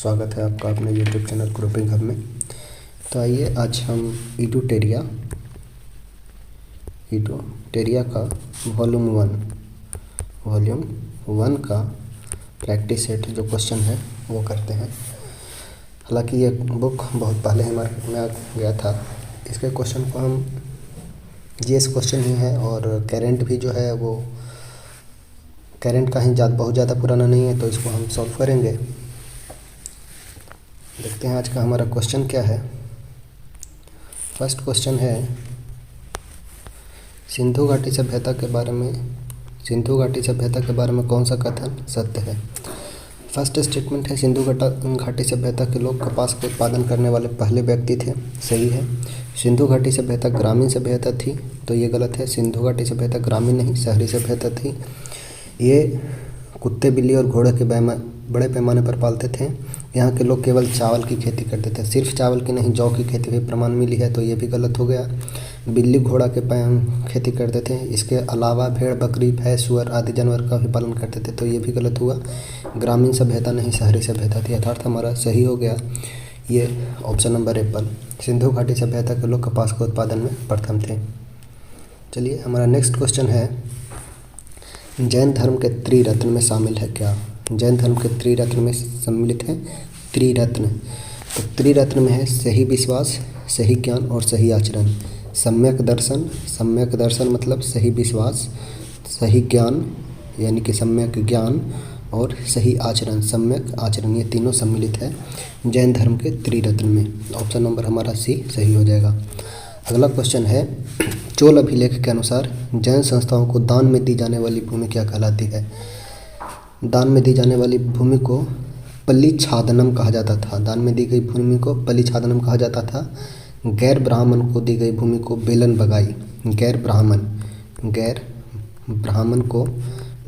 स्वागत है आपका अपने YouTube चैनल ग्रुपिंग हब में। तो आइए आज हम इडुटेरिया का वॉल्यूम वन का प्रैक्टिस सेट जो क्वेश्चन है वो करते हैं। हालांकि ये बुक बहुत पहले ही मार्केट में आ गया था। इसके क्वेश्चन को हम जीएस क्वेश्चन ही है और करेंट भी जो है वो करेंट का ही बहुत ज़्यादा पुराना नहीं है, तो इसको हम सॉल्व करेंगे। देखते हैं आज का हमारा क्वेश्चन क्या है। फर्स्ट क्वेश्चन है सिंधु घाटी सभ्यता के बारे में कौन सा कथन सत्य है। फर्स्ट स्टेटमेंट है सिंधु घाटी सभ्यता के लोग कपास का उत्पादन करने वाले पहले व्यक्ति थे, सही है। सिंधु घाटी सभ्यता ग्रामीण सभ्यता थी, तो ये गलत है। सिंधु घाटी सभ्यता ग्रामीण नहीं शहरी सभ्यता थी। ये कुत्ते बिल्ली और घोड़े के बड़े पैमाने पर पालते थे। यहाँ के लोग केवल चावल की खेती करते थे, सिर्फ चावल की नहीं, जौ की खेती भी प्रमाण मिली है, तो ये भी गलत हो गया। बिल्ली घोड़ा के खेती करते थे। इसके अलावा भेड़ बकरी भैंस सुअर आदि जानवर का भी पालन करते थे, तो ये भी गलत हुआ। ग्रामीण सभ्यता नहीं शहरी सभ्यता थी, अर्थात हमारा सही हो गया ये ऑप्शन नंबर एप्पल। सिंधु घाटी सभ्यता के लोग कपास के उत्पादन में प्रथम थे। चलिए हमारा नेक्स्ट क्वेश्चन है जैन धर्म के त्रिरत्न में शामिल है क्या। जैन धर्म के त्रिरत्न में सम्मिलित है त्रिरत्न। तो त्रिरत्न में है सही विश्वास, सही ज्ञान और सही आचरण। सम्यक दर्शन मतलब सही विश्वास, सही ज्ञान यानी कि सम्यक ज्ञान और सही आचरण सम्यक आचरण, ये तीनों सम्मिलित है जैन धर्म के त्रिरत्न में। ऑप्शन नंबर हमारा सी सही हो जाएगा। अगला क्वेश्चन है चोल अभिलेख के अनुसार जैन संस्थाओं को दान में दी जाने वाली भूमि क्या कहलाती है। दान में दी जाने वाली भूमि को पल्ली छादनम कहा जाता था। दान में दी गई भूमि को पल्ली छादनम कहा जाता था। गैर ब्राह्मण को दी गई भूमि को बेलन बगाई। गैर ब्राह्मण को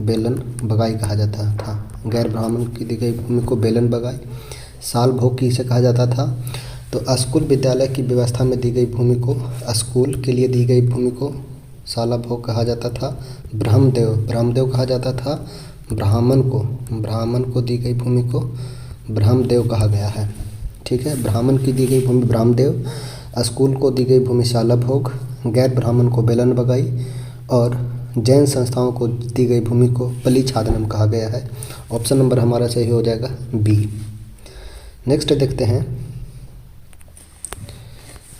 बेलन बगाई कहा जाता था। गैर ब्राह्मण की दी गई भूमि को बेलन बगाई। साल भोग किसे कहा जाता था, तो स्कूल विद्यालय की व्यवस्था में दी गई भूमि को, स्कूल के लिए दी गई भूमि को साला भोग कहा जाता था। ब्रह्मदेव कहा जाता था। ब्राह्मण को दी गई भूमि को ब्रह्मदेव कहा गया है, ठीक है। ब्राह्मण की दी गई भूमि ब्रह्मदेव, स्कूल को दी गई भूमि शाला भोग, गैर ब्राह्मण को बेलन बगाई और जैन संस्थाओं को दी गई भूमि को पल्ली छादनम कहा गया है। ऑप्शन नंबर हमारा सही हो जाएगा बी। नेक्स्ट देखते हैं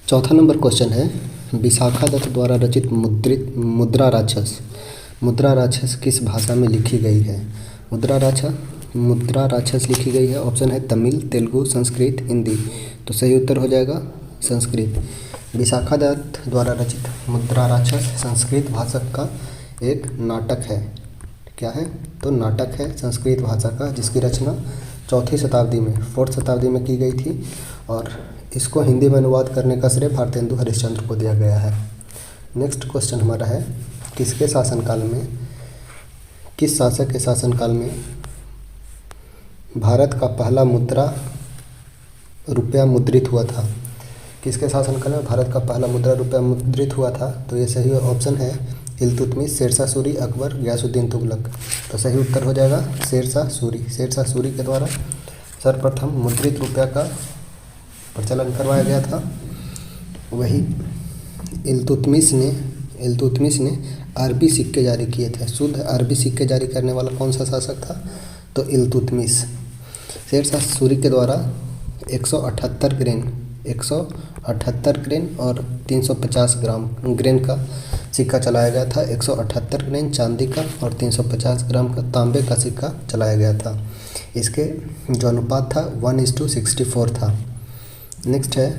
चौथा नंबर क्वेश्चन है विशाखा दत्त द्वारा रचित मुद्रा राक्षस किस भाषा में लिखी गई है। मुद्रा राक्षस लिखी गई है। ऑप्शन है तमिल, तेलुगु, संस्कृत, हिंदी, तो सही उत्तर हो जाएगा संस्कृत। विशाखा दत्त द्वारा रचित मुद्रा राक्षस संस्कृत भाषा का एक नाटक है। क्या है, तो नाटक है संस्कृत भाषा का, जिसकी रचना 4वीं शताब्दी में की गई थी और इसको हिंदी में अनुवाद करने का श्रेय भारतेंदु हरिश्चंद्र को दिया गया है। नेक्स्ट क्वेश्चन हमारा है किस शासक के शासनकाल में भारत का पहला रुपया मुद्रित हुआ था। किसके शासनकाल में भारत का पहला रुपया मुद्रित हुआ था, तो ये सही ऑप्शन है इल्तुतमिश, शेरशाह सूरी, अकबर, गयासुद्दीन तुगलक, तो सही उत्तर हो जाएगा शेरशाह सूरी के द्वारा सर्वप्रथम मुद्रित रुपया का प्रचलन करवाया गया था। वही इल्तुतमिश ने अरबी सिक्के जारी किए थे। शुद्ध अरबी सिक्के जारी करने वाला कौन सा शासक था, तो इल्तुतमिश। शेरशाह सूरी के द्वारा 178 ग्रेन और 350 ग्रेन का सिक्का चलाया गया था। 178 ग्रेन चांदी का और 350 ग्राम का तांबे का सिक्का चलाया गया था। इसके जो अनुपात था 1:64 था। नेक्स्ट है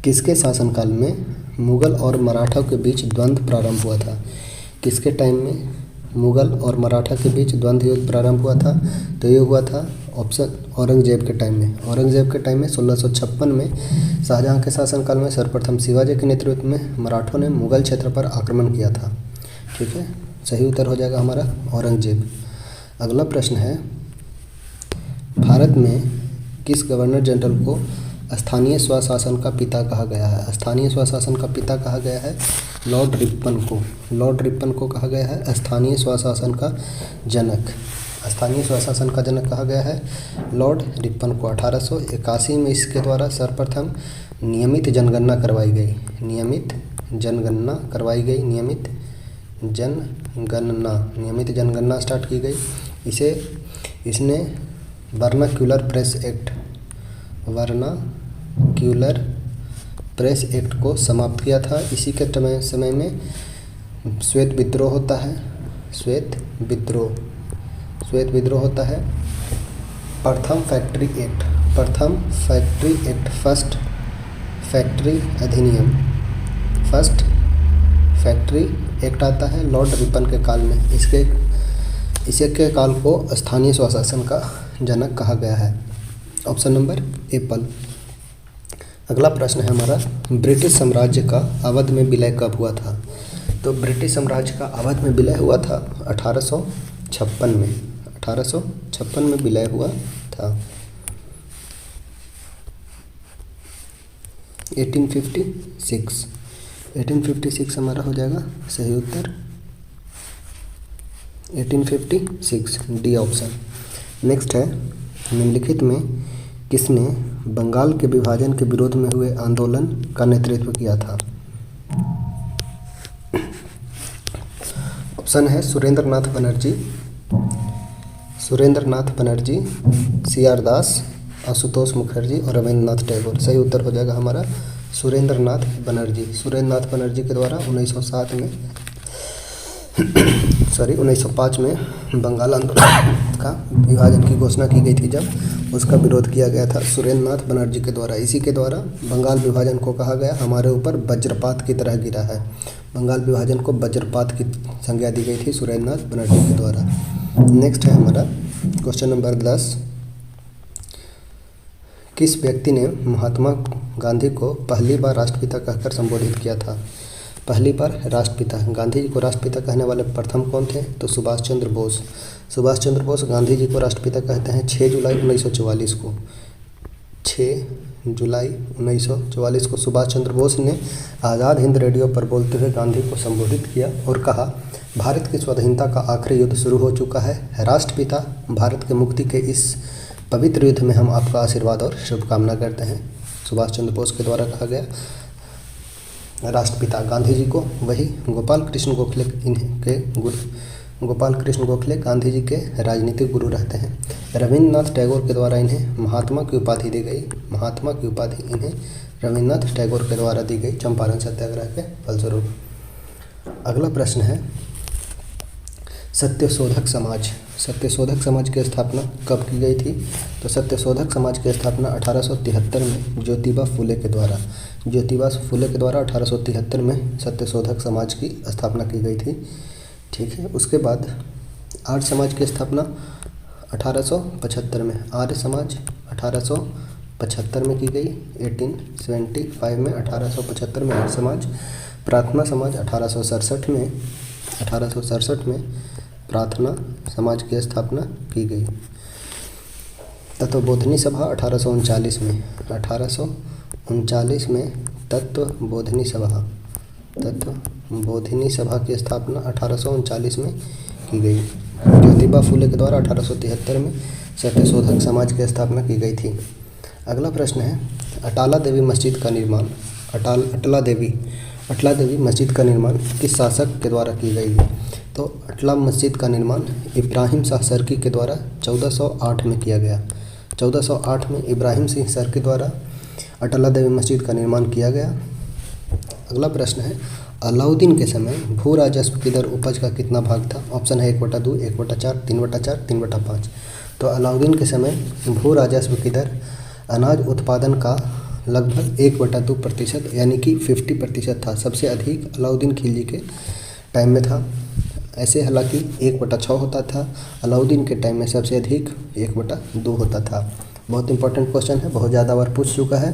किसके शासनकाल में मुगल और मराठा के बीच द्वंद्व प्रारंभ हुआ था। किसके टाइम में मुगल और मराठा के बीच द्वंद्व युद्ध प्रारंभ हुआ था, तो ये हुआ था ऑप्शन औरंगजेब के टाइम में। 1656 में शाहजहां के शासनकाल में सर्वप्रथम शिवाजी के नेतृत्व में मराठों ने मुगल क्षेत्र पर आक्रमण किया था, ठीक है। सही उत्तर हो जाएगा हमारा औरंगजेब। अगला प्रश्न है भारत में किस गवर्नर जनरल को स्थानीय स्वशासन का पिता कहा गया है। स्थानीय स्वशासन का पिता कहा गया है लॉर्ड रिपन को कहा गया है स्थानीय स्वशासन का जनक। स्थानीय स्वशासन का जनक कहा गया है लॉर्ड रिपन को। 1881 में इसके द्वारा सर्वप्रथम नियमित जनगणना करवाई गई। नियमित जनगणना स्टार्ट की गई। इसने वर्नाक्यूलर प्रेस एक्ट को समाप्त किया था। इसी के समय में श्वेत विद्रोह होता है। श्वेत विद्रोह होता है। प्रथम फैक्ट्री एक्ट फर्स्ट फैक्ट्री अधिनियम, फर्स्ट फैक्ट्री एक्ट आता है लॉर्ड रिपन के काल में। इसके काल को स्थानीय स्वशासन का जनक कहा गया है। Option number Apple. अगला प्रश्न है हमारा, ब्रिटिश साम्राज्य का अवध में विलय कब हुआ था? तो ब्रिटिश साम्राज्य का अवध में विलय हुआ था 1856 में। 1856 में विलय हुआ था। 1856 हमारा हो जाएगा सही उत्तर 1856, डी ऑप्शन। नेक्स्ट है, निम्नलिखित में किसने बंगाल के विभाजन के विरोध में हुए आंदोलन का नेतृत्व किया था? ऑप्शन है सुरेंद्र नाथ बनर्जी, सी.आर. दास, आशुतोष मुखर्जी और रविन्द्रनाथ टैगोर। सही उत्तर हो जाएगा हमारा सुरेंद्र नाथ बनर्जी के द्वारा 1905 में बंगाल आंदोलन का विभाजन की घोषणा की गई थी, जब उसका विरोध किया गया था सुरेंद्र नाथ बनर्जी के द्वारा। इसी के द्वारा बंगाल विभाजन को कहा गया हमारे ऊपर वज्रपात की तरह गिरा है। बंगाल विभाजन को वज्रपात की संज्ञा दी गई थी सुरेंद्र नाथ बनर्जी के द्वारा। नेक्स्ट है हमारा क्वेश्चन नंबर 10, किस व्यक्ति ने महात्मा गांधी को पहली बार राष्ट्रपिता कहकर संबोधित किया था? पहली बार राष्ट्रपिता, गांधी जी को राष्ट्रपिता कहने वाले प्रथम कौन थे? तो सुभाष चंद्र बोस गांधी जी को राष्ट्रपिता कहते हैं 6 जुलाई 1944 को। 6 जुलाई 1944 को सुभाष चंद्र बोस ने आज़ाद हिंद रेडियो पर बोलते हुए गांधी को संबोधित किया और कहा, भारत की स्वाधीनता का आखिरी युद्ध शुरू हो चुका है। राष्ट्रपिता, भारत के मुक्ति के इस पवित्र युद्ध में हम आपका आशीर्वाद और शुभकामना करते हैं। सुभाष चंद्र बोस के द्वारा कहा गया राष्ट्रपिता गांधी जी को। वही गोपाल कृष्ण गोखले गांधी जी के राजनीतिक गुरु रहते हैं। रविन्द्रनाथ टैगोर के द्वारा इन्हें महात्मा की उपाधि दी गई। इन्हें रविन्द्रनाथ टैगोर के द्वारा दी गई चंपारण सत्याग्रह के फलस्वरूप। अगला प्रश्न है, सत्यशोधक समाज की स्थापना कब की गई थी? तो सत्यशोधक समाज की स्थापना 1873 में ज्योतिबा फुले के द्वारा 1873 में सत्यशोधक समाज की स्थापना की गई थी। ठीक है, उसके बाद आर्य समाज की स्थापना 1875 में, आर्य समाज 1875 में की गई। 1875 में 1875 में आर्य समाज। प्रार्थना समाज 1867 में प्रार्थना समाज की स्थापना की गई। तत्वबोधिनी सभा 1839 में तत्वबोधिनी सभा की स्थापना 1839 में की गई। ज्योतिबा फुले के द्वारा 1873 में सत्यशोधक समाज की स्थापना की गई थी। अगला प्रश्न है, अटाला देवी मस्जिद का निर्माण अटला देवी मस्जिद का निर्माण किस शासक के द्वारा की गई? तो अटला मस्जिद का निर्माण इब्राहिम शाह सरकी के द्वारा 1408 में किया गया। 1408 में इब्राहिम सिंह सरकी द्वारा अटला देवी मस्जिद का निर्माण किया गया। अगला प्रश्न है, अलाउद्दीन के समय भू राजस्व की दर उपज का कितना भाग था? ऑप्शन है 1/2, 1/4, 3/4, 3/5। तो अलाउद्दीन के समय भू राजस्व की दर अनाज उत्पादन का लगभग 1/2% यानी कि 50% था। सबसे अधिक अलाउद्दीन खिलजी के टाइम में था। ऐसे हालांकि 1/6 होता था, अलाउद्दीन के टाइम में सबसे अधिक 1/2 होता था। बहुत इंपॉर्टेंट क्वेश्चन है, बहुत ज़्यादा बार पूछ चुका है,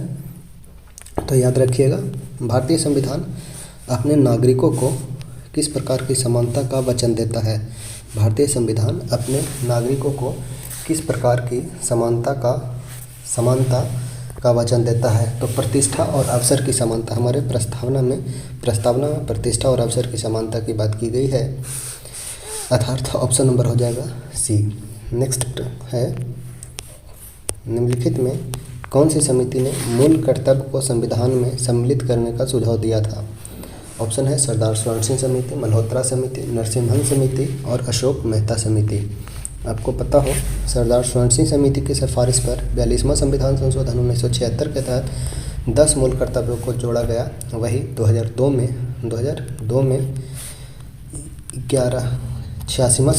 तो याद रखिएगा। भारतीय संविधान अपने नागरिकों को किस प्रकार की समानता का वचन देता है? भारतीय संविधान अपने नागरिकों को किस प्रकार की समानता का वचन देता है? तो प्रतिष्ठा और अवसर की समानता। हमारे प्रस्तावना में प्रतिष्ठा और अवसर की समानता की बात की गई है, अर्थात ऑप्शन नंबर हो जाएगा सी। नेक्स्ट है, निम्नलिखित में कौन सी समिति ने मूल कर्तव्य को संविधान में सम्मिलित करने का सुझाव दिया था? ऑप्शन है सरदार स्वर्ण सिंह समिति, मल्होत्रा समिति, नरसिम्हन समिति और अशोक मेहता समिति। आपको पता हो, सरदार स्वर्ण सिंह समिति की सिफारिश पर 42वां संविधान संशोधन 1976 के तहत 10 मूल कर्तव्यों को जोड़ा गया। वही 2002 में 86वां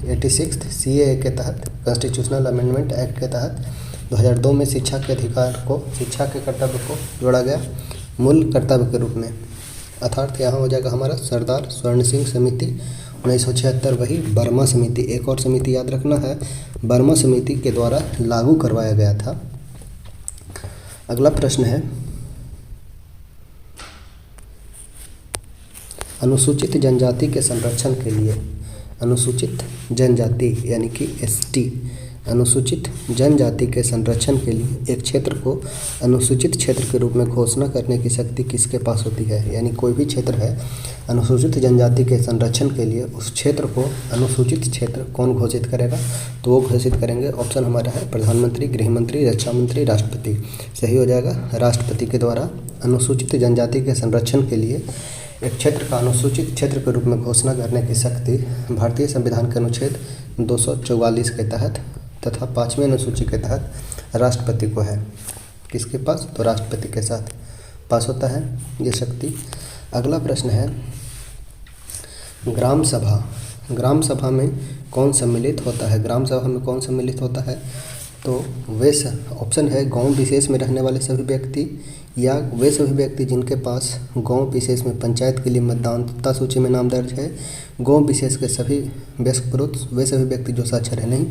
86 CAA के तहत, कॉन्स्टिट्यूशनल अमेंडमेंट एक्ट के तहत 2002 में शिक्षा के कर्तव्य को जोड़ा गया मूल कर्तव्य के रूप में। अर्थात यहाँ हो जाएगा हमारा सरदार स्वर्ण सिंह समिति 1976, वही बर्मा समिति। एक और समिति याद रखना है, बर्मा समिति के द्वारा लागू करवाया गया था। अगला प्रश्न है, अनुसूचित जनजाति के संरक्षण के लिए, अनुसूचित जनजाति यानी कि ST, अनुसूचित जनजाति के संरक्षण के लिए एक क्षेत्र को अनुसूचित क्षेत्र के रूप में घोषणा करने की शक्ति किसके पास होती है? यानी कोई भी क्षेत्र है, अनुसूचित जनजाति के संरक्षण के लिए उस क्षेत्र को अनुसूचित क्षेत्र कौन घोषित करेगा? तो वो घोषित करेंगे, ऑप्शन हमारा है प्रधानमंत्री, गृह मंत्री, रक्षा मंत्री, राष्ट्रपति। सही हो जाएगा, राष्ट्रपति के द्वारा अनुसूचित जनजाति के संरक्षण के लिए एक क्षेत्र का अनुसूचित क्षेत्र के रूप में घोषणा करने की शक्ति भारतीय संविधान के अनुच्छेद 244 के तहत तथा 5वें अनुसूची के तहत राष्ट्रपति को है। किसके पास? तो राष्ट्रपति के साथ पास होता है ये शक्ति। अगला प्रश्न है, ग्राम सभा, ग्राम सभा में कौन सम्मिलित होता है? ग्राम सभा में कौन सम्मिलित होता है? तो वे ऑप्शन है गांव विशेष में रहने वाले सभी व्यक्ति, या वे सभी व्यक्ति जिनके पास गांव विशेष में पंचायत के लिए मतदाता सूची में नाम दर्ज है, गांव विशेष के सभी वयस्क पुरुष, वे सभी व्यक्ति जो साक्षर है नहीं,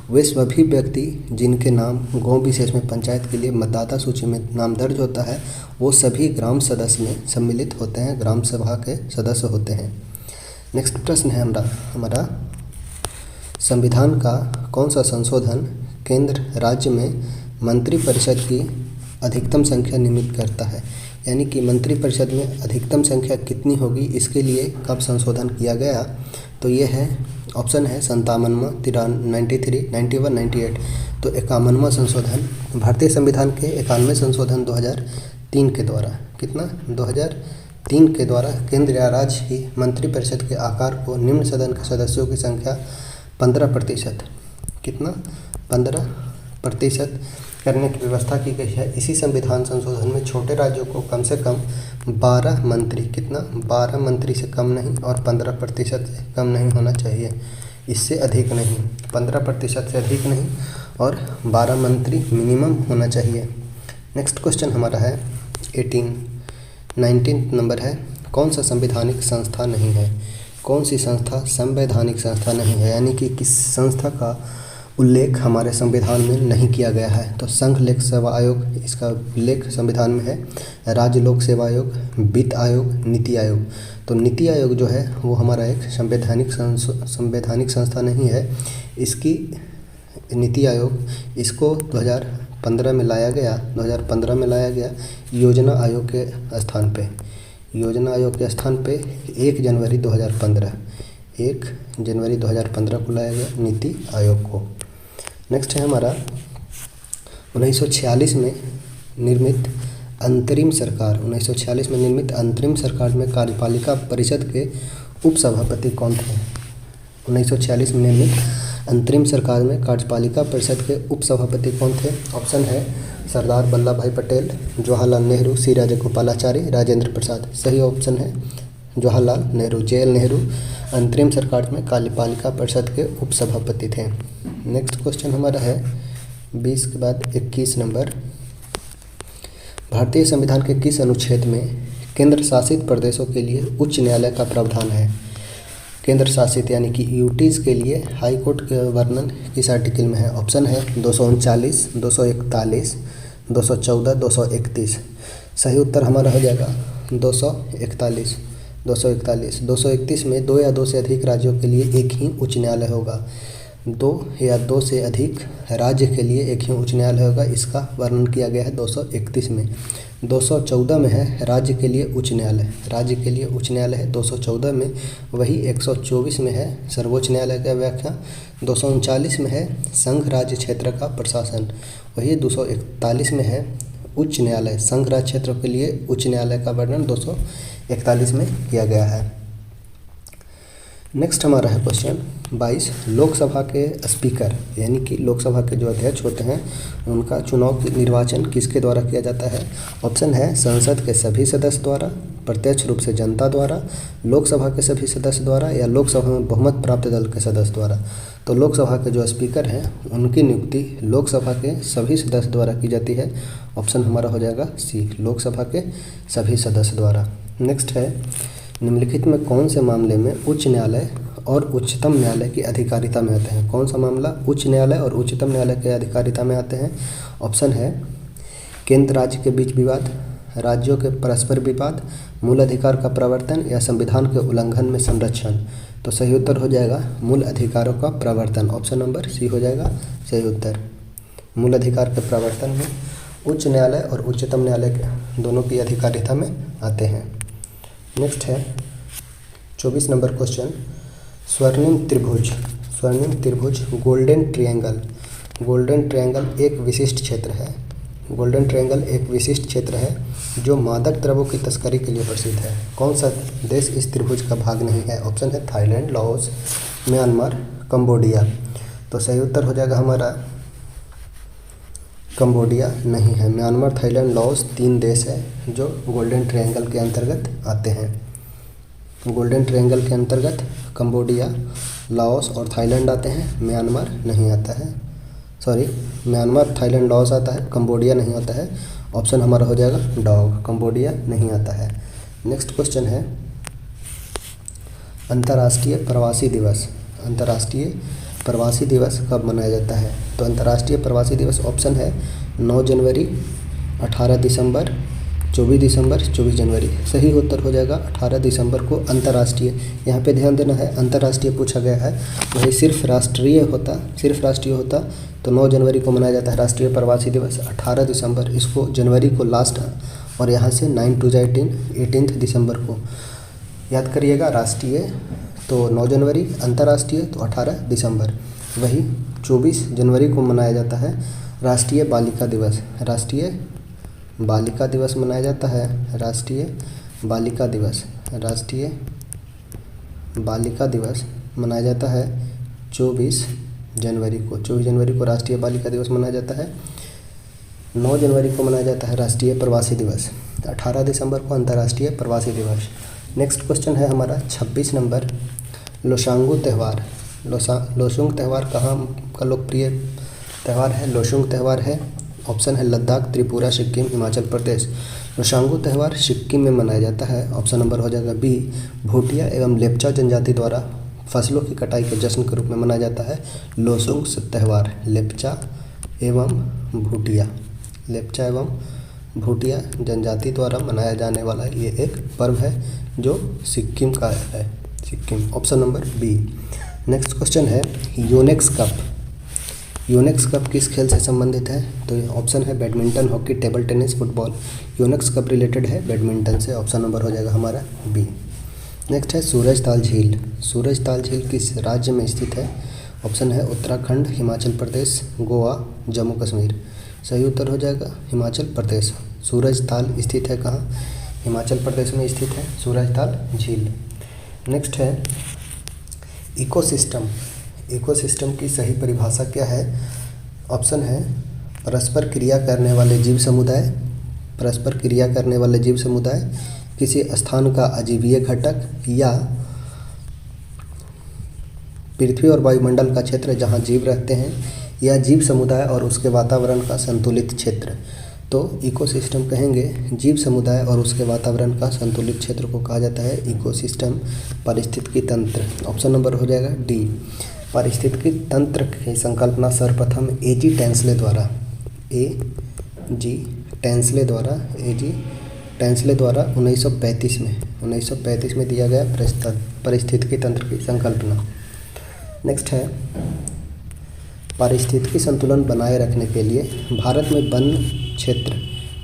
वे सभी व्यक्ति जिनके नाम गांव विशेष में पंचायत के लिए मतदाता सूची में नाम दर्ज होता है, वो सभी ग्राम सदस्य में सम्मिलित होते हैं, ग्राम सभा के सदस्य होते हैं। नेक्स्ट प्रश्न है हमारा, संविधान का कौन सा संशोधन केंद्र राज्य में मंत्रिपरिषद की अधिकतम संख्या नियमित करता है? यानी कि मंत्रिपरिषद में अधिकतम संख्या कितनी होगी, इसके लिए कब संशोधन किया गया? तो ये है, ऑप्शन है 57वां, 93, 91, 98। तो 51वां संशोधन, भारतीय संविधान के 91वें संशोधन 2003 के द्वारा, कितना? 2003 के द्वारा केंद्र या राज्य की मंत्रिपरिषद के आकार को निम्न सदन के सदस्यों की संख्या 15%, कितना? 15% करने की व्यवस्था की गई है। इसी संविधान संशोधन में छोटे राज्यों को कम से कम 12 मंत्री, कितना? 12 मंत्री से कम नहीं और 15% से कम नहीं होना चाहिए, इससे अधिक नहीं, 15% से अधिक नहीं और 12 मंत्री मिनिमम होना चाहिए। नेक्स्ट क्वेश्चन हमारा है 19 नंबर है, कौन सा संवैधानिक संस्था नहीं है? कौन सी संस्था संवैधानिक संस्था नहीं है? यानी कि किस संस्था का उल्लेख हमारे संविधान में नहीं किया गया है? तो संघ लोक सेवा आयोग, इसका उल्लेख संविधान में है, राज्य लोक सेवा आयोग, वित्त आयोग, नीति आयोग। तो नीति आयोग जो है वो हमारा एक संवैधानिक संस्था नहीं है। इसकी नीति आयोग, इसको 2015 में लाया गया योजना आयोग के स्थान पे, योजना आयोग के स्थान पे 1 जनवरी 2015 को लाया गया नीति आयोग को। नेक्स्ट है हमारा 1946 में निर्मित अंतरिम सरकार, 1946 में निर्मित अंतरिम सरकार में कार्यपालिका परिषद के उपसभापति कौन थे? 1946 में निर्मित अंतरिम सरकार में कार्यपालिका परिषद के उपसभापति कौन थे? ऑप्शन है सरदार वल्लभ भाई पटेल, जवाहरलाल नेहरू, सी राजगोपालाचारी, राजेंद्र प्रसाद। सही ऑप्शन है जवाहरलाल नेहरू, JL नेहरू अंतरिम सरकार में कार्यपालिका परिषद के उपसभापति थे। नेक्स्ट क्वेश्चन हमारा है 20 के बाद 21 नंबर, भारतीय संविधान के किस अनुच्छेद में केंद्र शासित प्रदेशों के लिए उच्च न्यायालय का प्रावधान है? केंद्र शासित यानी कि यूटीज़ के लिए हाई कोर्ट के वर्णन किस आर्टिकल में है? ऑप्शन है 239, 241, 214, 231। सही उत्तर हमारा हो जाएगा 241। 231 में 2 या 2 से अधिक राज्यों के लिए एक ही उच्च न्यायालय होगा। दो या दो से अधिक राज्य के लिए एक ही उच्च न्यायालय होगा, इसका वर्णन किया गया है 231 में। 214 में है राज्य के लिए उच्च न्यायालय, राज्य के लिए उच्च न्यायालय है 214 में। वही 124 में है सर्वोच्च न्यायालय का व्याख्या। 239 में है संघ राज्य क्षेत्र का प्रशासन। वही 241 में है उच्च न्यायालय, संघ राज्य क्षेत्र के लिए उच्च न्यायालय का वर्णन 241 में किया गया है। नेक्स्ट हमारा है क्वेश्चन 22। लोकसभा के स्पीकर यानी कि लोकसभा के जो अध्यक्ष होते हैं उनका चुनाव निर्वाचन किसके द्वारा किया जाता है? ऑप्शन है संसद के सभी सदस्य द्वारा, प्रत्यक्ष रूप से जनता द्वारा, लोकसभा के सभी सदस्य द्वारा या लोकसभा में बहुमत प्राप्त दल के सदस्य द्वारा। तो लोकसभा के जो स्पीकर हैं उनकी नियुक्ति लोकसभा के सभी सदस्य द्वारा की जाती है। ऑप्शन हमारा हो जाएगा सी, लोकसभा के सभी सदस्य द्वारा। नेक्स्ट है निम्नलिखित में कौन से मामले में उच्च न्यायालय और उच्चतम न्यायालय की अधिकारिता में आते हैं? कौन सा मामला उच्च न्यायालय और उच्चतम न्यायालय के अधिकारिता में आते हैं? ऑप्शन है केंद्र राज्य के बीच विवाद, राज्यों के परस्पर विवाद, मूल अधिकार का प्रवर्तन या संविधान के उल्लंघन में संरक्षण। तो सही उत्तर हो जाएगा मूल अधिकारों का प्रवर्तन। ऑप्शन नंबर सी हो जाएगा सही उत्तर। मूल अधिकार के प्रवर्तन में उच्च न्यायालय और उच्चतम न्यायालय के दोनों की अधिकारिता में आते हैं। नेक्स्ट है 24 नंबर क्वेश्चन स्वर्णिम त्रिभुज। स्वर्णिम त्रिभुज गोल्डन ट्रायंगल। गोल्डन ट्रायंगल एक विशिष्ट क्षेत्र है। गोल्डन ट्रायंगल एक विशिष्ट क्षेत्र है जो मादक द्रव्यों की तस्करी के लिए प्रसिद्ध है। कौन सा देश इस त्रिभुज का भाग नहीं है? ऑप्शन है थाईलैंड, लाओस, म्यांमार, कंबोडिया। तो सही उत्तर हो जाएगा हमारा कंबोडिया नहीं है। म्यांमार, थाईलैंड, लाओस 3 देश है जो गोल्डन ट्रायंगल के अंतर्गत आते हैं। गोल्डन ट्रायंगल के अंतर्गत कंबोडिया, लाओस और थाईलैंड आते हैं, म्यांमार नहीं आता है। सॉरी, म्यांमार, थाईलैंड, लाओस आता है, कंबोडिया नहीं आता है। ऑप्शन हमारा हो जाएगा डॉग, कंबोडिया नहीं आता है। नेक्स्ट क्वेश्चन है अंतर्राष्ट्रीय प्रवासी दिवस। अंतर्राष्ट्रीय प्रवासी दिवस कब मनाया जाता है? तो अंतर्राष्ट्रीय प्रवासी दिवस ऑप्शन है 9 जनवरी, 18 दिसंबर, 24 दिसंबर, 24 जनवरी। सही उत्तर हो जाएगा 18 दिसंबर को अंतर्राष्ट्रीय। यहाँ पे ध्यान देना है अंतर्राष्ट्रीय पूछा गया है, वही सिर्फ राष्ट्रीय होता तो 9 जनवरी को मनाया जाता है राष्ट्रीय प्रवासी दिवस। 18 दिसंबर इसको जनवरी को लास्ट और यहाँ से 9 to 18 दिसंबर को याद करिएगा राष्ट्रीय तो 9 जनवरी, अंतर्राष्ट्रीय तो 18 दिसंबर। वही 24 जनवरी को मनाया जाता है राष्ट्रीय बालिका दिवस। राष्ट्रीय बालिका दिवस मनाया जाता है, राष्ट्रीय बालिका दिवस। राष्ट्रीय बालिका दिवस मनाया जाता है 24 जनवरी को। 24 जनवरी को राष्ट्रीय बालिका दिवस मनाया जाता है। 9 जनवरी को मनाया जाता है राष्ट्रीय प्रवासी दिवस। 18 दिसंबर को अंतर्राष्ट्रीय प्रवासी दिवस। नेक्स्ट क्वेश्चन है हमारा 26 नंबर लोसांगू त्यौहार। लोसुंग त्यौहार कहाँ का लोकप्रिय त्यौहार है? लोसुंग त्यौहार है, ऑप्शन है लद्दाख, त्रिपुरा, सिक्किम, हिमाचल प्रदेश। लोसांगू त्यौहार सिक्किम में मनाया जाता है। ऑप्शन नंबर हो जाएगा बी, भूटिया एवं लेप्चा जनजाति द्वारा फसलों की कटाई के जश्न के रूप में मनाया जाता है लोसुंग त्यौहार। लेप्चा एवं भूटिया जनजाति द्वारा मनाया जाने वाला ये एक पर्व है जो सिक्किम का है, Sikkim. Option number B. Next question है यूनेक्स कप। यूनेक्स कप किस खेल से संबंधित है? तो ऑप्शन है badminton, hockey, table tennis, football. Yonex cup related है बैडमिंटन से। ऑप्शन नंबर हो जाएगा हमारा बी। नेक्स्ट है सूरजताल झील। सूरजताल झील किस राज्य में स्थित है? ऑप्शन है उत्तराखंड, हिमाचल प्रदेश, गोवा, जम्मू कश्मीर। सही उत्तर हो जाएगा हिमाचल प्रदेश। सूरजताल स्थित है कहाँ? हिमाचल प्रदेश में स्थित है सूरजताल झील। नेक्स्ट है इकोसिस्टम। इकोसिस्टम की सही परिभाषा क्या है? ऑप्शन है परस्पर क्रिया करने वाले जीव समुदाय, परस्पर क्रिया करने वाले जीव समुदाय, किसी स्थान का अजीवीय घटक या पृथ्वी और वायुमंडल का क्षेत्र जहाँ जीव रहते हैं या जीव समुदाय और उसके वातावरण का संतुलित क्षेत्र। तो इकोसिस्टम कहेंगे जीव समुदाय और उसके वातावरण का संतुलित क्षेत्र को कहा जाता है इकोसिस्टम, पारिस्थितिकी तंत्र। ऑप्शन नंबर हो जाएगा डी। पारिस्थितिकी तंत्र की संकल्पना सर्वप्रथम ए.जी. टेंसले द्वारा 1935 में दिया गया पारिस्थितिकी तंत्र की संकल्पना। नेक्स्ट है पारिस्थितिकी संतुलन बनाए रखने के लिए भारत में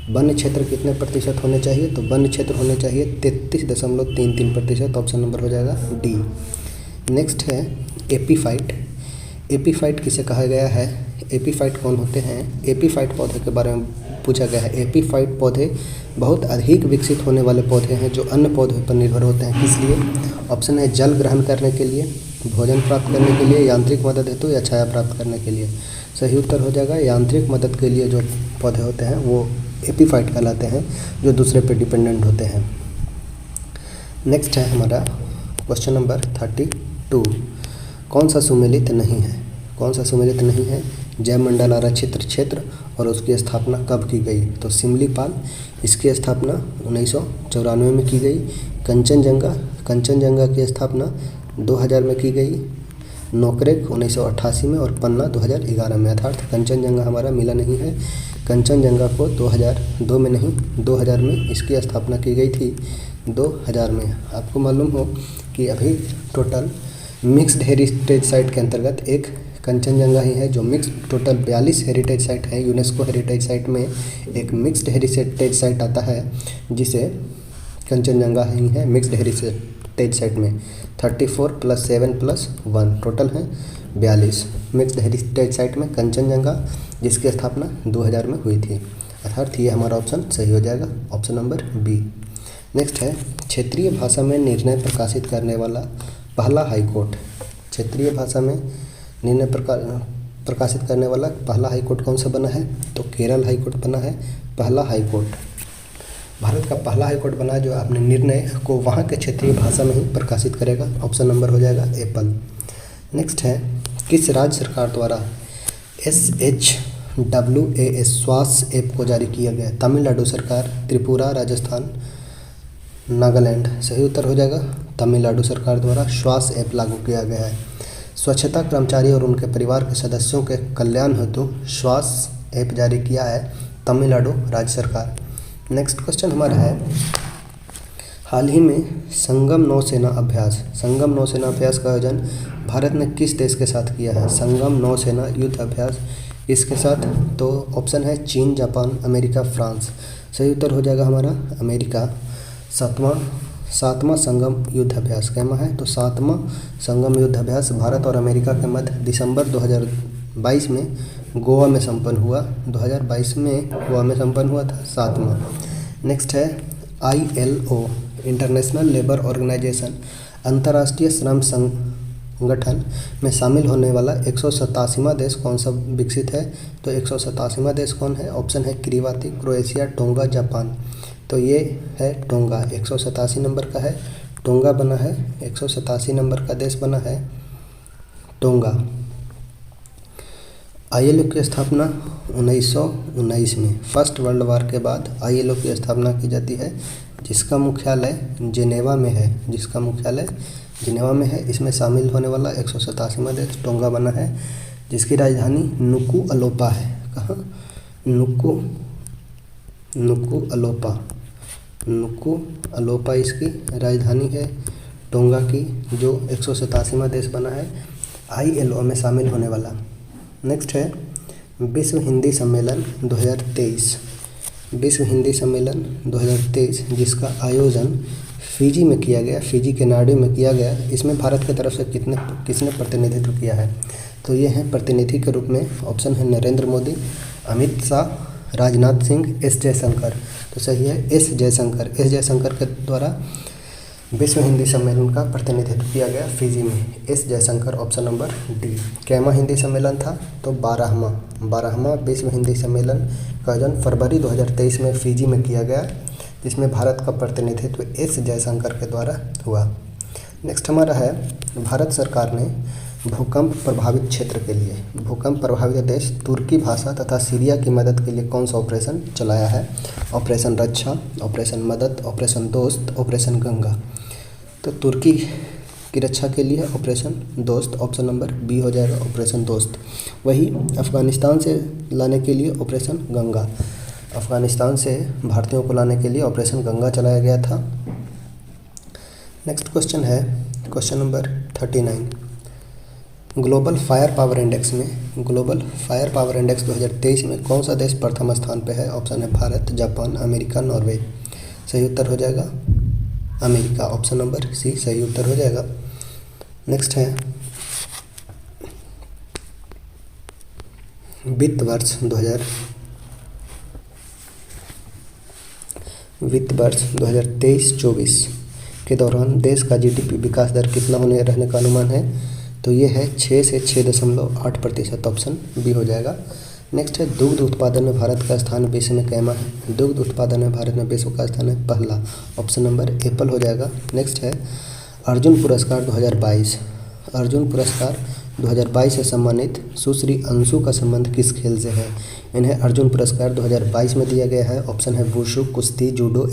वन क्षेत्र कितने प्रतिशत होने चाहिए? तो वन क्षेत्र होने चाहिए 33.33%। ऑप्शन नंबर हो जाएगा डी। नेक्स्ट है एपीफाइट। एपीफाइट किसे कहा गया है? एपीफाइट कौन होते हैं? एपीफाइट पौधे के बारे में पूछा गया है। एपीफाइट पौधे बहुत अधिक विकसित होने वाले पौधे हैं जो अन्य पौधों पर निर्भर होते हैं। किस लिए? ऑप्शन है जल ग्रहण करने के लिए, भोजन प्राप्त करने के लिए, यांत्रिक मदद हेतु या छाया प्राप्त करने के लिए। सही उत्तर हो जाएगा यांत्रिक मदद के लिए जो पौधे होते हैं वो एपीफाइट कहलाते हैं, जो दूसरे पे डिपेंडेंट होते हैं। नेक्स्ट है हमारा क्वेश्चन नंबर 32। कौन सा सुमेलित नहीं है? कौन सा सुमेलित नहीं है? जयमंडल आरक्षित क्षेत्र और उसकी स्थापना कब की गई? तो सिमलीपाल, इसकी स्थापना 1994 में की गई। कंचनजंगा की स्थापना 2000 में की गई। नोकरेक 1988 में और पन्ना 2011 में। अर्थात कंचनजंगा हमारा मिला नहीं है। कंचनजंगा को 2002 में नहीं 2000 में इसकी स्थापना की गई थी। 2000 में। आपको मालूम हो कि अभी टोटल मिक्स्ड हेरिटेज साइट के अंतर्गत एक कंचनजंगा ही है जो मिक्स टोटल 42 हेरिटेज साइट है। यूनेस्को हेरिटेज साइट में एक मिक्स्ड हेरिटेज साइट आता है जिसे कंचनजंगा ही है मिक्स्ड हेरिटेज साइट में। 34 + 7 + 1 टोटल है 42 मिक्स्ड हेरिटेज साइट में कंचनजंगा, जिसकी स्थापना 2000 में हुई थी। अर्थात ये हमारा ऑप्शन सही हो जाएगा, ऑप्शन नंबर बी। नेक्स्ट है क्षेत्रीय भाषा में निर्णय प्रकाशित करने वाला पहला हाईकोर्ट। क्षेत्रीय भाषा में निर्णय प्रकाशित करने वाला पहला हाईकोर्ट कौन सा बना है? तो केरल हाईकोर्ट बना है पहला हाईकोर्ट। भारत का पहला हाईकोर्ट बना है जो अपने निर्णय को वहाँ के क्षेत्रीय भाषा में ही प्रकाशित करेगा। ऑप्शन नंबर हो जाएगा एप्पल। नेक्स्ट है किस राज्य सरकार द्वारा SHWAS श्वास ऐप को जारी किया गया? तमिलनाडु सरकार, त्रिपुरा, राजस्थान, नागालैंड। सही उत्तर हो जाएगा तमिलनाडु सरकार द्वारा श्वास ऐप लागू किया गया है। स्वच्छता कर्मचारी और उनके परिवार के सदस्यों के कल्याण हेतु श्वास ऐप जारी किया है तमिलनाडु राज्य सरकार। नेक्स्ट क्वेश्चन हमारा है हाल ही में संगम नौसेना अभ्यास का आयोजन भारत ने किस देश के साथ किया है? संगम नौसेना युद्ध अभ्यास किसके साथ? तो ऑप्शन है चीन, जापान, अमेरिका, फ्रांस। सही उत्तर हो जाएगा हमारा अमेरिका। सातवां संगम युद्ध अभ्यास कहना है तो सातवां संगम युद्ध अभ्यास भारत और अमेरिका के मध्य दिसंबर 2022 में गोवा में संपन्न हुआ। 2022 में गोवा में संपन्न हुआ था सातवां। नेक्स्ट है ILO इंटरनेशनल लेबर ऑर्गेनाइजेशन अंतर्राष्ट्रीय श्रम संगठन में शामिल होने वाला 187वां देश कौन सा विकसित है? तो 187वां देश कौन है? ऑप्शन है किरीबाती, क्रोएशिया, टोंगा, जापान। तो ये है टोंगा, 187 नंबर का है टोंगा बना है। 187 नंबर का देश बना है टोंगा। ILO की स्थापना 1919 में फर्स्ट वर्ल्ड वार के बाद ILO की स्थापना की जाती है, जिसका मुख्यालय जिनेवा में है। इसमें शामिल होने वाला 187वां देश टोंगा बना है, जिसकी राजधानी नुकुअलोपा है। कहाँ? नुकुअलोपा इसकी राजधानी है टोंगा की, जो 187वां देश बना है ILO में शामिल होने वाला। नेक्स्ट है विश्व हिंदी सम्मेलन 2023। विश्व हिंदी सम्मेलन 2023 जिसका आयोजन फिजी में किया गया, फिजी के नाडू में किया गया। इसमें भारत की तरफ से किसने प्रतिनिधित्व किया है? तो ये हैं प्रतिनिधि के रूप में। ऑप्शन है नरेंद्र मोदी, अमित शाह, राजनाथ सिंह, S जयशंकर। तो सही है S जयशंकर के द्वारा विश्व हिंदी सम्मेलन का प्रतिनिधित्व किया गया फिजी में। S Jaishankar, option number D. कैमा हिंदी सम्मेलन था? तो 12वां विश्व हिंदी सम्मेलन का आयोजन फरवरी 2023 में फिजी में किया गया, जिसमें भारत का प्रतिनिधित्व S जयशंकर के द्वारा हुआ। नेक्स्ट हमारा है भारत सरकार ने भूकंप प्रभावित क्षेत्र के लिए भूकंप प्रभावित देश तुर्की भाषा तथा सीरिया की मदद के लिए कौन सा ऑपरेशन चलाया है? ऑपरेशन रक्षा, ऑपरेशन मदद, ऑपरेशन दोस्त, ऑपरेशन गंगा। तो तुर्की की रक्षा के लिए ऑपरेशन दोस्त, ऑप्शन नंबर बी हो जाएगा ऑपरेशन दोस्त। वही अफ़गानिस्तान से लाने के लिए ऑपरेशन गंगा, अफ़गानिस्तान से भारतीयों को लाने के लिए ऑपरेशन गंगा चलाया गया था। नेक्स्ट क्वेश्चन है question number 39। Global fire power index 2023 में कौन सा देश प्रथम स्थान पे है? ऑप्शन है भारत, जापान, अमेरिका, नॉर्वे। सही उत्तर हो जाएगा अमेरिका, ऑप्शन नंबर सी सही उत्तर हो जाएगा। नेक्स्ट है वित्त वर्ष 2023-24 के दौरान देश का जीडीपी विकास दर कितना होने रहने का अनुमान है? तो ये है 6 से 6.8%, ऑप्शन बी हो जाएगा। नेक्स्ट है दुग्ध उत्पादन में भारत का स्थान विश्व में कैमा है? दुग्ध उत्पादन में भारत में विश्व का स्थान है पहला, ऑप्शन नंबर एप्पल हो जाएगा। नेक्स्ट है अर्जुन पुरस्कार 2022। अर्जुन पुरस्कार 2022 से सम्मानित सुश्री अंशु का संबंध किस खेल से है? इन्हें अर्जुन पुरस्कार 2022 में दिया गया है। ऑप्शन है वुशु, कुश्ती, जूडो,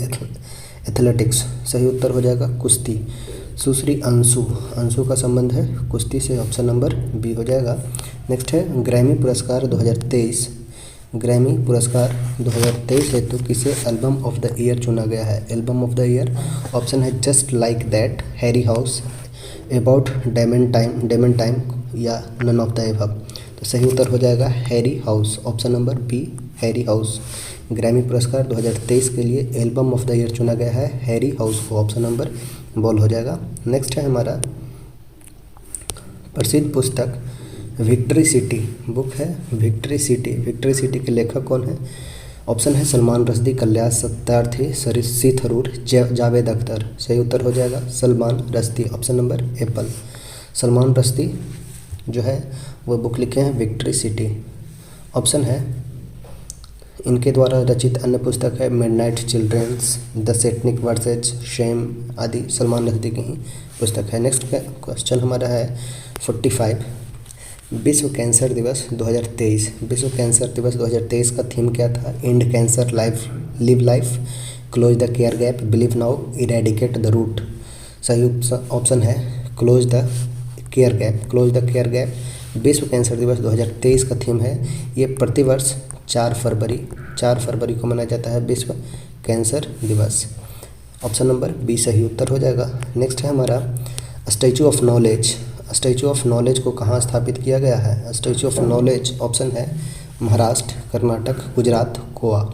एथलेटिक्स। सही उत्तर हो जाएगा कुश्ती। सुश्री अंशु का संबंध है कुश्ती से, ऑप्शन नंबर बी हो जाएगा। नेक्स्ट है ग्रैमी पुरस्कार 2023। ग्रैमी पुरस्कार 2023 हेतु किसे एल्बम ऑफ द ईयर चुना गया है? Album of the year option है just like that, Harry House, about damn time या नन ऑफ द एबव। तो सही उत्तर हो जाएगा Harry House, option number B Harry House. Grammy पुरस्कार 2023 के लिए एल्बम ऑफ द ईयर चुना गया है हैरी हाउस को, ऑप्शन नंबर बॉल हो जाएगा। नेक्स्ट है हमारा प्रसिद्ध पुस्तक विक्ट्री सिटी, बुक है विक्ट्री सिटी के लेखक कौन है? ऑप्शन है सलमान रश्दी, कल्याण सत्यार्थी, शशि थरूर, जावेद अख्तर। सही उत्तर हो जाएगा Salman Rushdie, option number Apple. Salman Rushdie जो है वो बुक लिखे हैं विक्ट्री सिटी। ऑप्शन है इनके द्वारा रचित अन्य पुस्तक है midnight children's, the satanic verses, shame आदि सलमान रश्दी की ही पुस्तक है। नेक्स्ट क्वेश्चन हमारा है 45 विश्व कैंसर दिवस 2023। विश्व कैंसर दिवस 2023 का थीम क्या था? End cancer, live life, close the care gap, believe now, eradicate the root. सही ऑप्शन है क्लोज द केयर गैप। विश्व कैंसर दिवस 2023 का थीम है, ये प्रतिवर्ष 4 फरवरी को मनाया जाता है विश्व कैंसर दिवस। ऑप्शन नंबर बी सही उत्तर हो जाएगा। नेक्स्ट है हमारा स्टैचू ऑफ नॉलेज को कहाँ स्थापित किया गया है? स्टैचू ऑफ नॉलेज ऑप्शन है महाराष्ट्र, कर्नाटक, गुजरात, गोवा।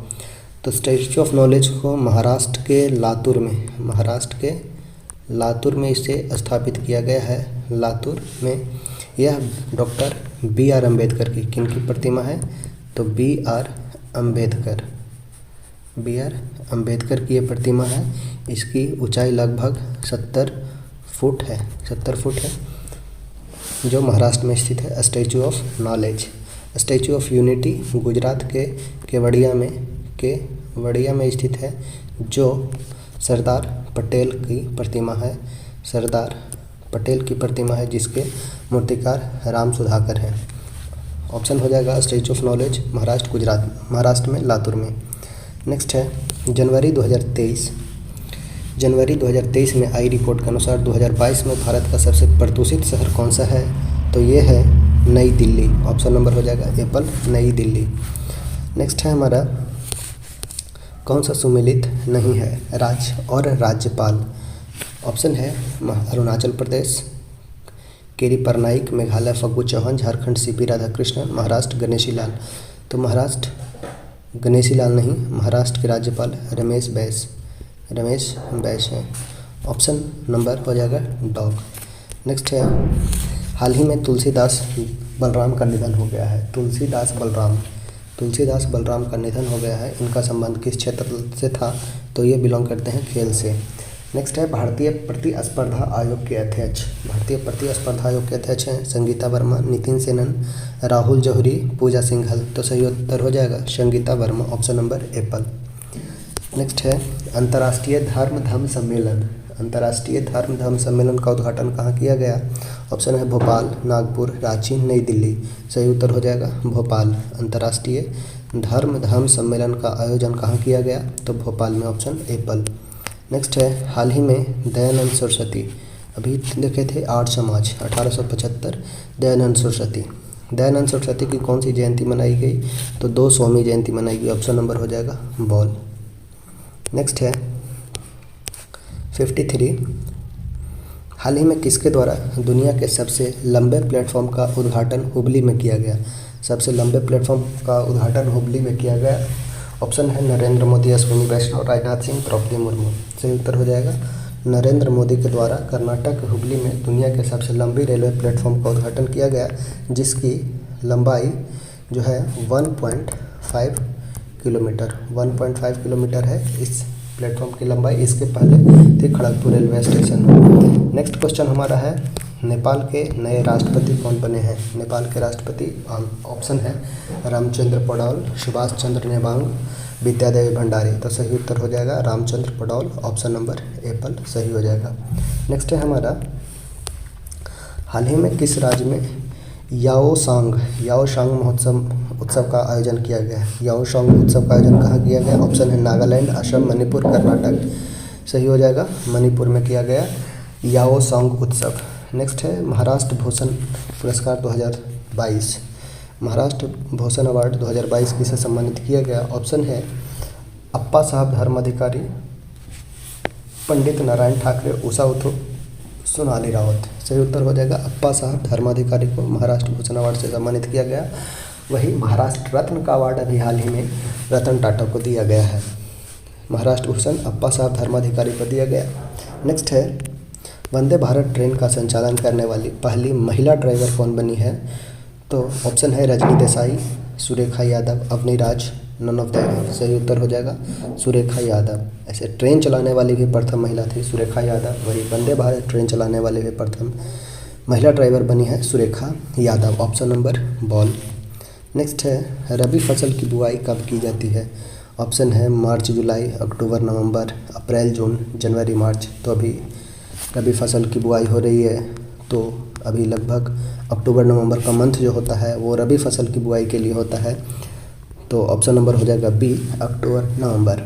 तो स्टैचू ऑफ नॉलेज को महाराष्ट्र के लातूर में इसे स्थापित किया गया है। लातूर में यह डॉक्टर B.R. अम्बेडकर की किनकी प्रतिमा है? तो B.R. अम्बेडकर की ये प्रतिमा है। इसकी ऊंचाई लगभग 70 फुट है जो महाराष्ट्र में स्थित है। Statue of knowledge. Statue of unity Gujarat के केवड़िया में स्थित है, जो सरदार पटेल की प्रतिमा है जिसके मूर्तिकार राम सुधाकर हैं। ऑप्शन हो जाएगा स्टैचू ऑफ नॉलेज महाराष्ट्र में लातूर में। नेक्स्ट है जनवरी 2023 में आई रिपोर्ट के अनुसार 2022 में भारत का सबसे प्रदूषित शहर कौन सा है? तो ये है नई दिल्ली, ऑप्शन नंबर हो जाएगा एप्पल, नई दिल्ली। नेक्स्ट है हमारा कौन सा सुमेलित नहीं है? राज्य और राज्यपाल। ऑप्शन है अरुणाचल प्रदेश केरी परनाइक, मेघालय फग्गू चौहान, झारखंड सीपी राधाकृष्णन, महाराष्ट्र गणेशी लाल। तो महाराष्ट्र गणेशी लाल नहीं, महाराष्ट्र के राज्यपाल रमेश बैस हैं। ऑप्शन नंबर हो जाएगा डॉग। नेक्स्ट है हाल ही में तुलसीदास बलराम का निधन हो गया है। तुलसीदास बलराम का निधन हो गया है। इनका संबंध किस क्षेत्र से था? तो ये बिलोंग करते हैं खेल से। नेक्स्ट है भारतीय प्रतिस्पर्धा आयोग के अध्यक्ष हैं संगीता वर्मा, नितिन सेनन, राहुल जौहरी, पूजा सिंघल। तो सही उत्तर हो जाएगा Sangeeta Verma, option number Apple. Next है अंतर्राष्ट्रीय धर्म सम्मेलन का उद्घाटन कहाँ किया गया? ऑप्शन है भोपाल, नागपुर, रांची, नई दिल्ली। सही उत्तर हो जाएगा भोपाल। अंतर्राष्ट्रीय धर्म सम्मेलन का आयोजन कहाँ किया गया? तो भोपाल में, ऑप्शन एप्पल। नेक्स्ट है हाल ही में दयानंद सरस्वती, अभी देखे थे आर्य समाज 1875, दयानंद सरस्वती की कौन सी जयंती मनाई गई? तो 200वीं जयंती मनाई गई, ऑप्शन नंबर हो जाएगा बॉल। नेक्स्ट है 53 हाल ही में किसके द्वारा दुनिया के सबसे लंबे प्लेटफॉर्म का उद्घाटन हुबली में किया गया? सबसे लंबे प्लेटफॉर्म का उद्घाटन हुबली में किया गया। ऑप्शन है नरेंद्र मोदी, अश्विनी वैष्णव, राजनाथ सिंह, द्रौपदी मुर्मू। सही उत्तर हो जाएगा नरेंद्र मोदी के द्वारा कर्नाटक के हुबली में दुनिया के सबसे लंबी रेलवे प्लेटफॉर्म का उद्घाटन किया गया, जिसकी लंबाई जो है 1.5 किलोमीटर 1.5 किलोमीटर है इस प्लेटफॉर्म की लंबाई। इसके पहले थी Kharagpur railway station. Next question हमारा है नेपाल के नए राष्ट्रपति कौन बने हैं? नेपाल के राष्ट्रपति ऑप्शन है रामचंद्र पौडेल, सुभाष चंद्र नेबांग, विद्यादेवी भंडारी। तो सही उत्तर हो जाएगा Ramchandra Paudel, option number Apple सही हो जाएगा। नेक्स्ट है हमारा हाल ही में किस राज्य में याओसांग उत्सव का आयोजन किया गया है? याओसांग उत्सव का आयोजन कहाँ किया गया? ऑप्शन है नागालैंड, असम, मणिपुर, कर्नाटक। सही हो जाएगा मणिपुर में किया गया याओसांग उत्सव। नेक्स्ट है महाराष्ट्र भूषण पुरस्कार 2022। महाराष्ट्र भूषण अवार्ड 2022 किसे सम्मानित किया गया? ऑप्शन है अप्पा साहब धर्माधिकारी, पंडित नारायण ठाकरे, उषा उथो, सोनाली रावत। सही उत्तर हो जाएगा अप्पा साहब धर्माधिकारी को महाराष्ट्र भूषण अवार्ड से सम्मानित किया गया। वही महाराष्ट्र रत्न का अवार्ड अभी हाल ही में रतन टाटा को दिया गया है। महाराष्ट्र भूषण अप्पा साहब धर्माधिकारी को दिया गया। नेक्स्ट है वंदे भारत ट्रेन का संचालन करने वाली पहली महिला ड्राइवर कौन बनी है? तो ऑप्शन है रजनी देसाई, सुरेखा यादव, अवनी राज, नन ऑफ द। सही उत्तर हो जाएगा सुरेखा यादव। ऐसे ट्रेन चलाने वाली भी प्रथम महिला थी सुरेखा यादव। वही वंदे भारत ट्रेन चलाने वाली भी प्रथम महिला ड्राइवर बनी है Surekha Yadav, option number ball. Next है रबी फसल की बुआई कब की जाती है? ऑप्शन है मार्च जुलाई, अक्टूबर नवंबर, अप्रैल जून, जनवरी मार्च। तो अभी रबी फसल की बुआई हो रही है, तो अभी लगभग अक्टूबर नवंबर का मंथ जो होता है वो रबी फसल की बुआई के लिए होता है। तो ऑप्शन नंबर हो जाएगा बी, अक्टूबर नवंबर।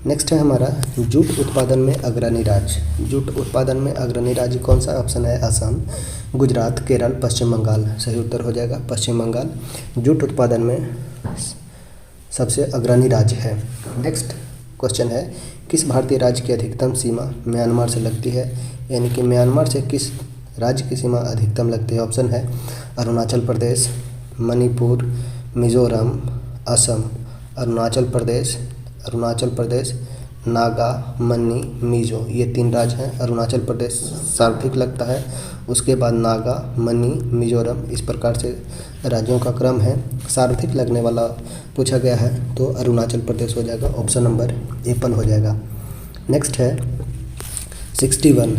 नेक्स्ट है हमारा जूट उत्पादन में अग्रणी राज्य। जूट उत्पादन में अग्रणी राज्य कौन सा? ऑप्शन है असम, गुजरात, केरल, पश्चिम बंगाल। सही उत्तर हो जाएगा पश्चिम बंगाल जूट उत्पादन में सबसे अग्रणी राज्य है। नेक्स्ट क्वेश्चन है किस भारतीय राज्य की अधिकतम सीमा म्यांमार से लगती है? यानी कि म्यांमार से किस राज्य की सीमा अधिकतम लगती है? ऑप्शन है अरुणाचल प्रदेश, मणिपुर, मिजोरम, असम। अरुणाचल प्रदेश, नागा, मनी, मिजो, ये 3 राज्य हैं। अरुणाचल प्रदेश सर्वाधिक लगता है, उसके बाद नागा, मनी, मिजोरम। इस प्रकार से राज्यों का क्रम है। सर्वाधिक लगने वाला पूछा गया है तो अरुणाचल प्रदेश हो जाएगा, ऑप्शन नंबर एप्पल हो जाएगा। नेक्स्ट है 61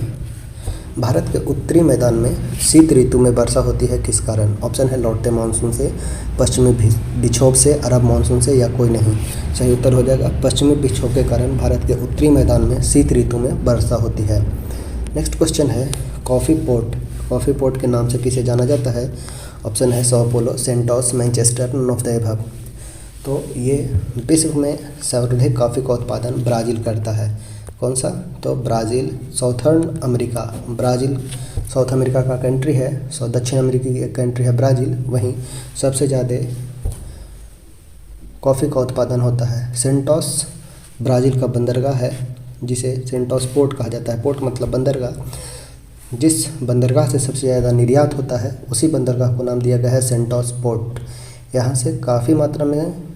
भारत के उत्तरी मैदान में शीत ऋतु में वर्षा होती है किस कारण? ऑप्शन है लौटते मानसून से, पश्चिमी विक्षोभ से, अरब मानसून से, या कोई नहीं। सही उत्तर हो जाएगा पश्चिमी विक्षोभ के कारण भारत के उत्तरी मैदान में शीत ऋतु में वर्षा होती है। नेक्स्ट क्वेश्चन है कॉफ़ी पोर्ट के नाम से किसे जाना जाता है? ऑप्शन है sao Paulo, Santos, Manchester, none of the above. तो ये विश्व में सर्वाधिक कॉफ़ी का उत्पादन ब्राज़ील करता है। कौन सा? तो Brazil, southern America. Brazil south America का कंट्री है, दक्षिण अमेरिकी की एक कंट्री है ब्राज़ील। वहीं सबसे ज़्यादा कॉफ़ी का उत्पादन होता है। सेंटोस ब्राज़ील का बंदरगाह है जिसे सेंटोस पोर्ट कहा जाता है। पोर्ट मतलब बंदरगाह। जिस बंदरगाह से सबसे ज़्यादा निर्यात होता है उसी बंदरगाह को नाम दिया गया है सेंटोस पोर्ट। यहाँ से काफ़ी मात्रा में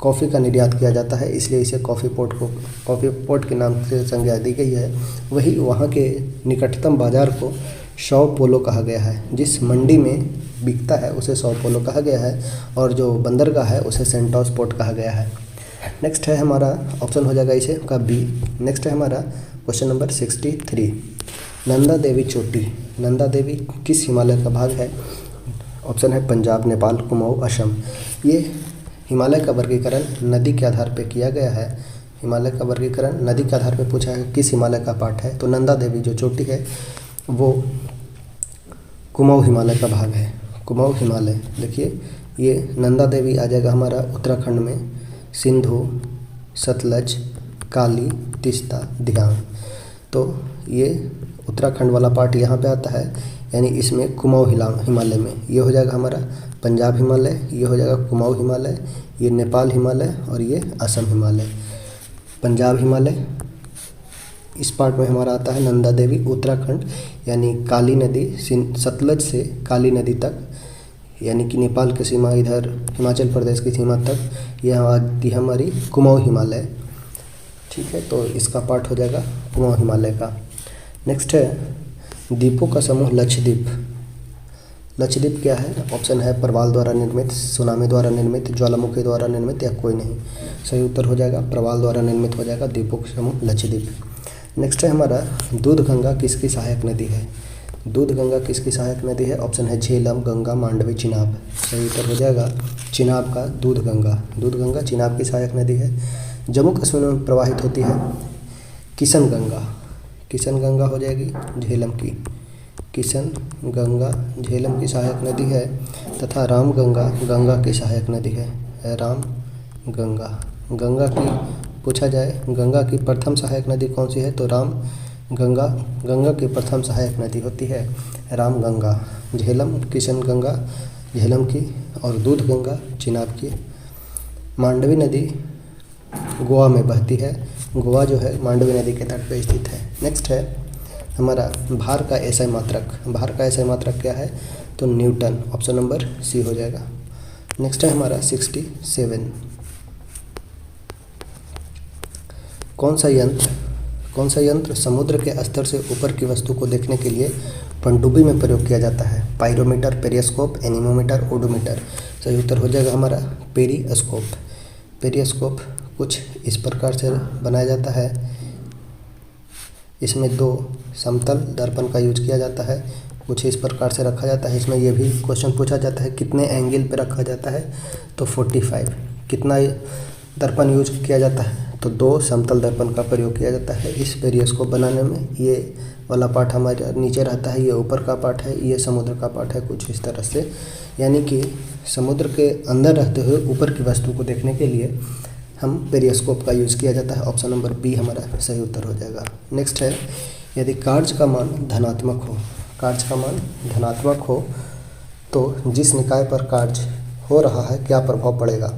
कॉफ़ी का निर्यात किया जाता है, इसलिए इसे कॉफ़ी पोर्ट के नाम से संज्ञा दी गई है। वही वहाँ के निकटतम बाज़ार को sao पोलो कहा गया है। जिस मंडी में बिकता है उसे sao पोलो कहा गया है, और जो बंदरगाह है उसे सेंटोस पोर्ट कहा गया है। नेक्स्ट है हमारा ऑप्शन हो जाएगा इसे का बी। नेक्स्ट है हमारा क्वेश्चन नंबर 63 नंदा देवी चोटी। नंदा देवी किस हिमालय का भाग है? ऑप्शन है पंजाब, नेपाल, कुमाऊँ, असम। ये हिमालय का वर्गीकरण नदी के आधार पर किया गया है। हिमालय का वर्गीकरण नदी के आधार पर पूछा है किस हिमालय का पार्ट है। तो नंदा देवी जो चोटी है वो कुमाऊँ हिमालय का भाग है। कुमाऊँ हिमालय देखिए, ये नंदा देवी आ जाएगा हमारा उत्तराखंड में। सिंधु, सतलज, काली, तीस्ता, दियांग। तो ये उत्तराखंड वाला पार्ट यहाँ पे आता है, यानी इसमें कुमाऊँ हिमालय में ये हो जाएगा हमारा पंजाब हिमालय, ये हो जाएगा कुमाऊँ हिमालय, ये नेपाल हिमालय और ये असम हिमालय। पंजाब हिमालय, इस पार्ट में हमारा आता है नंदा देवी उत्तराखंड, यानी काली नदी सतलज से काली नदी तक, यानी कि नेपाल की सीमा इधर हिमाचल प्रदेश की सीमा तक यह आती है हमारी कुमाऊं हिमालय। ठीक है, तो इसका पार्ट हो जाएगा कुमाऊं हिमालय का। नेक्स्ट है द्वीपों का समूह लक्षद्वीप। लक्षद्वीप क्या है? ऑप्शन है प्रवाल द्वारा निर्मित, सुनामी द्वारा निर्मित, ज्वालामुखी द्वारा निर्मित या कोई नहीं। सही उत्तर हो जाएगा प्रवाल द्वारा निर्मित हो जाएगा द्वीपों का समूह लक्षद्वीप। नेक्स्ट है हमारा दूधगंगा किसकी सहायक नदी है? दूधगंगा किसकी सहायक नदी है? ऑप्शन है झेलम, गंगा, मांडवी, चिनाब। सही उत्तर हो जाएगा चिनाब का दूधगंगा। दूधगंगा चिनाब की सहायक नदी है। जम्मू कश्मीर में प्रवाहित होती है किशन गंगा। किशन गंगा हो जाएगी झेलम की। किशन गंगा झेलम की सहायक नदी है। तथा राम गंगा गंगा की सहायक नदी है। राम गंगा। गंगा की पूछा जाए गंगा की प्रथम सहायक नदी कौन सी है? तो राम गंगा गंगा की प्रथम सहायक नदी होती है राम गंगा। झेलम किशन गंगा झेलम की और दूध गंगा चिनाब की। मांडवी नदी गोवा में बहती है। गोवा जो है मांडवी नदी के तट पर स्थित है। नेक्स्ट है हमारा भार का एसआई मात्रक। भार का एसआई मात्रक क्या है? तो न्यूटन। ऑप्शन नंबर सी हो जाएगा। नेक्स्ट है हमारा 67। कौन सा यंत्र समुद्र के स्तर से ऊपर की वस्तु को देखने के लिए पनडुब्बी में प्रयोग किया जाता है? Pyrometer, periscope, anemometer, odometer. सही उत्तर हो जाएगा हमारा पेरिस्कोप। पेरिस्कोप कुछ इस प्रकार से बनाया जाता है। इसमें 2 समतल दर्पण का यूज किया जाता है। कुछ इस प्रकार से रखा जाता है। इसमें यह भी क्वेश्चन पूछा जाता है कितने एंगल पे रखा जाता है? तो 45। कितना दर्पण यूज किया जाता है? तो 2 समतल दर्पण का प्रयोग किया जाता है इस पेरिस्कोप बनाने में। ये वाला पार्ट हमारे नीचे रहता है, ये ऊपर का पार्ट है, ये समुद्र का पार्ट है, कुछ इस तरह से। यानी कि समुद्र के अंदर रहते हुए ऊपर की वस्तु को देखने के लिए हम पेरिस्कोप का यूज़ किया जाता है। ऑप्शन नंबर बी हमारा सही उत्तर हो जाएगा। नेक्स्ट है यदि कार्य का मान धनात्मक हो, कार्य का मान धनात्मक हो तो जिस निकाय पर कार्य हो रहा है क्या प्रभाव पड़ेगा?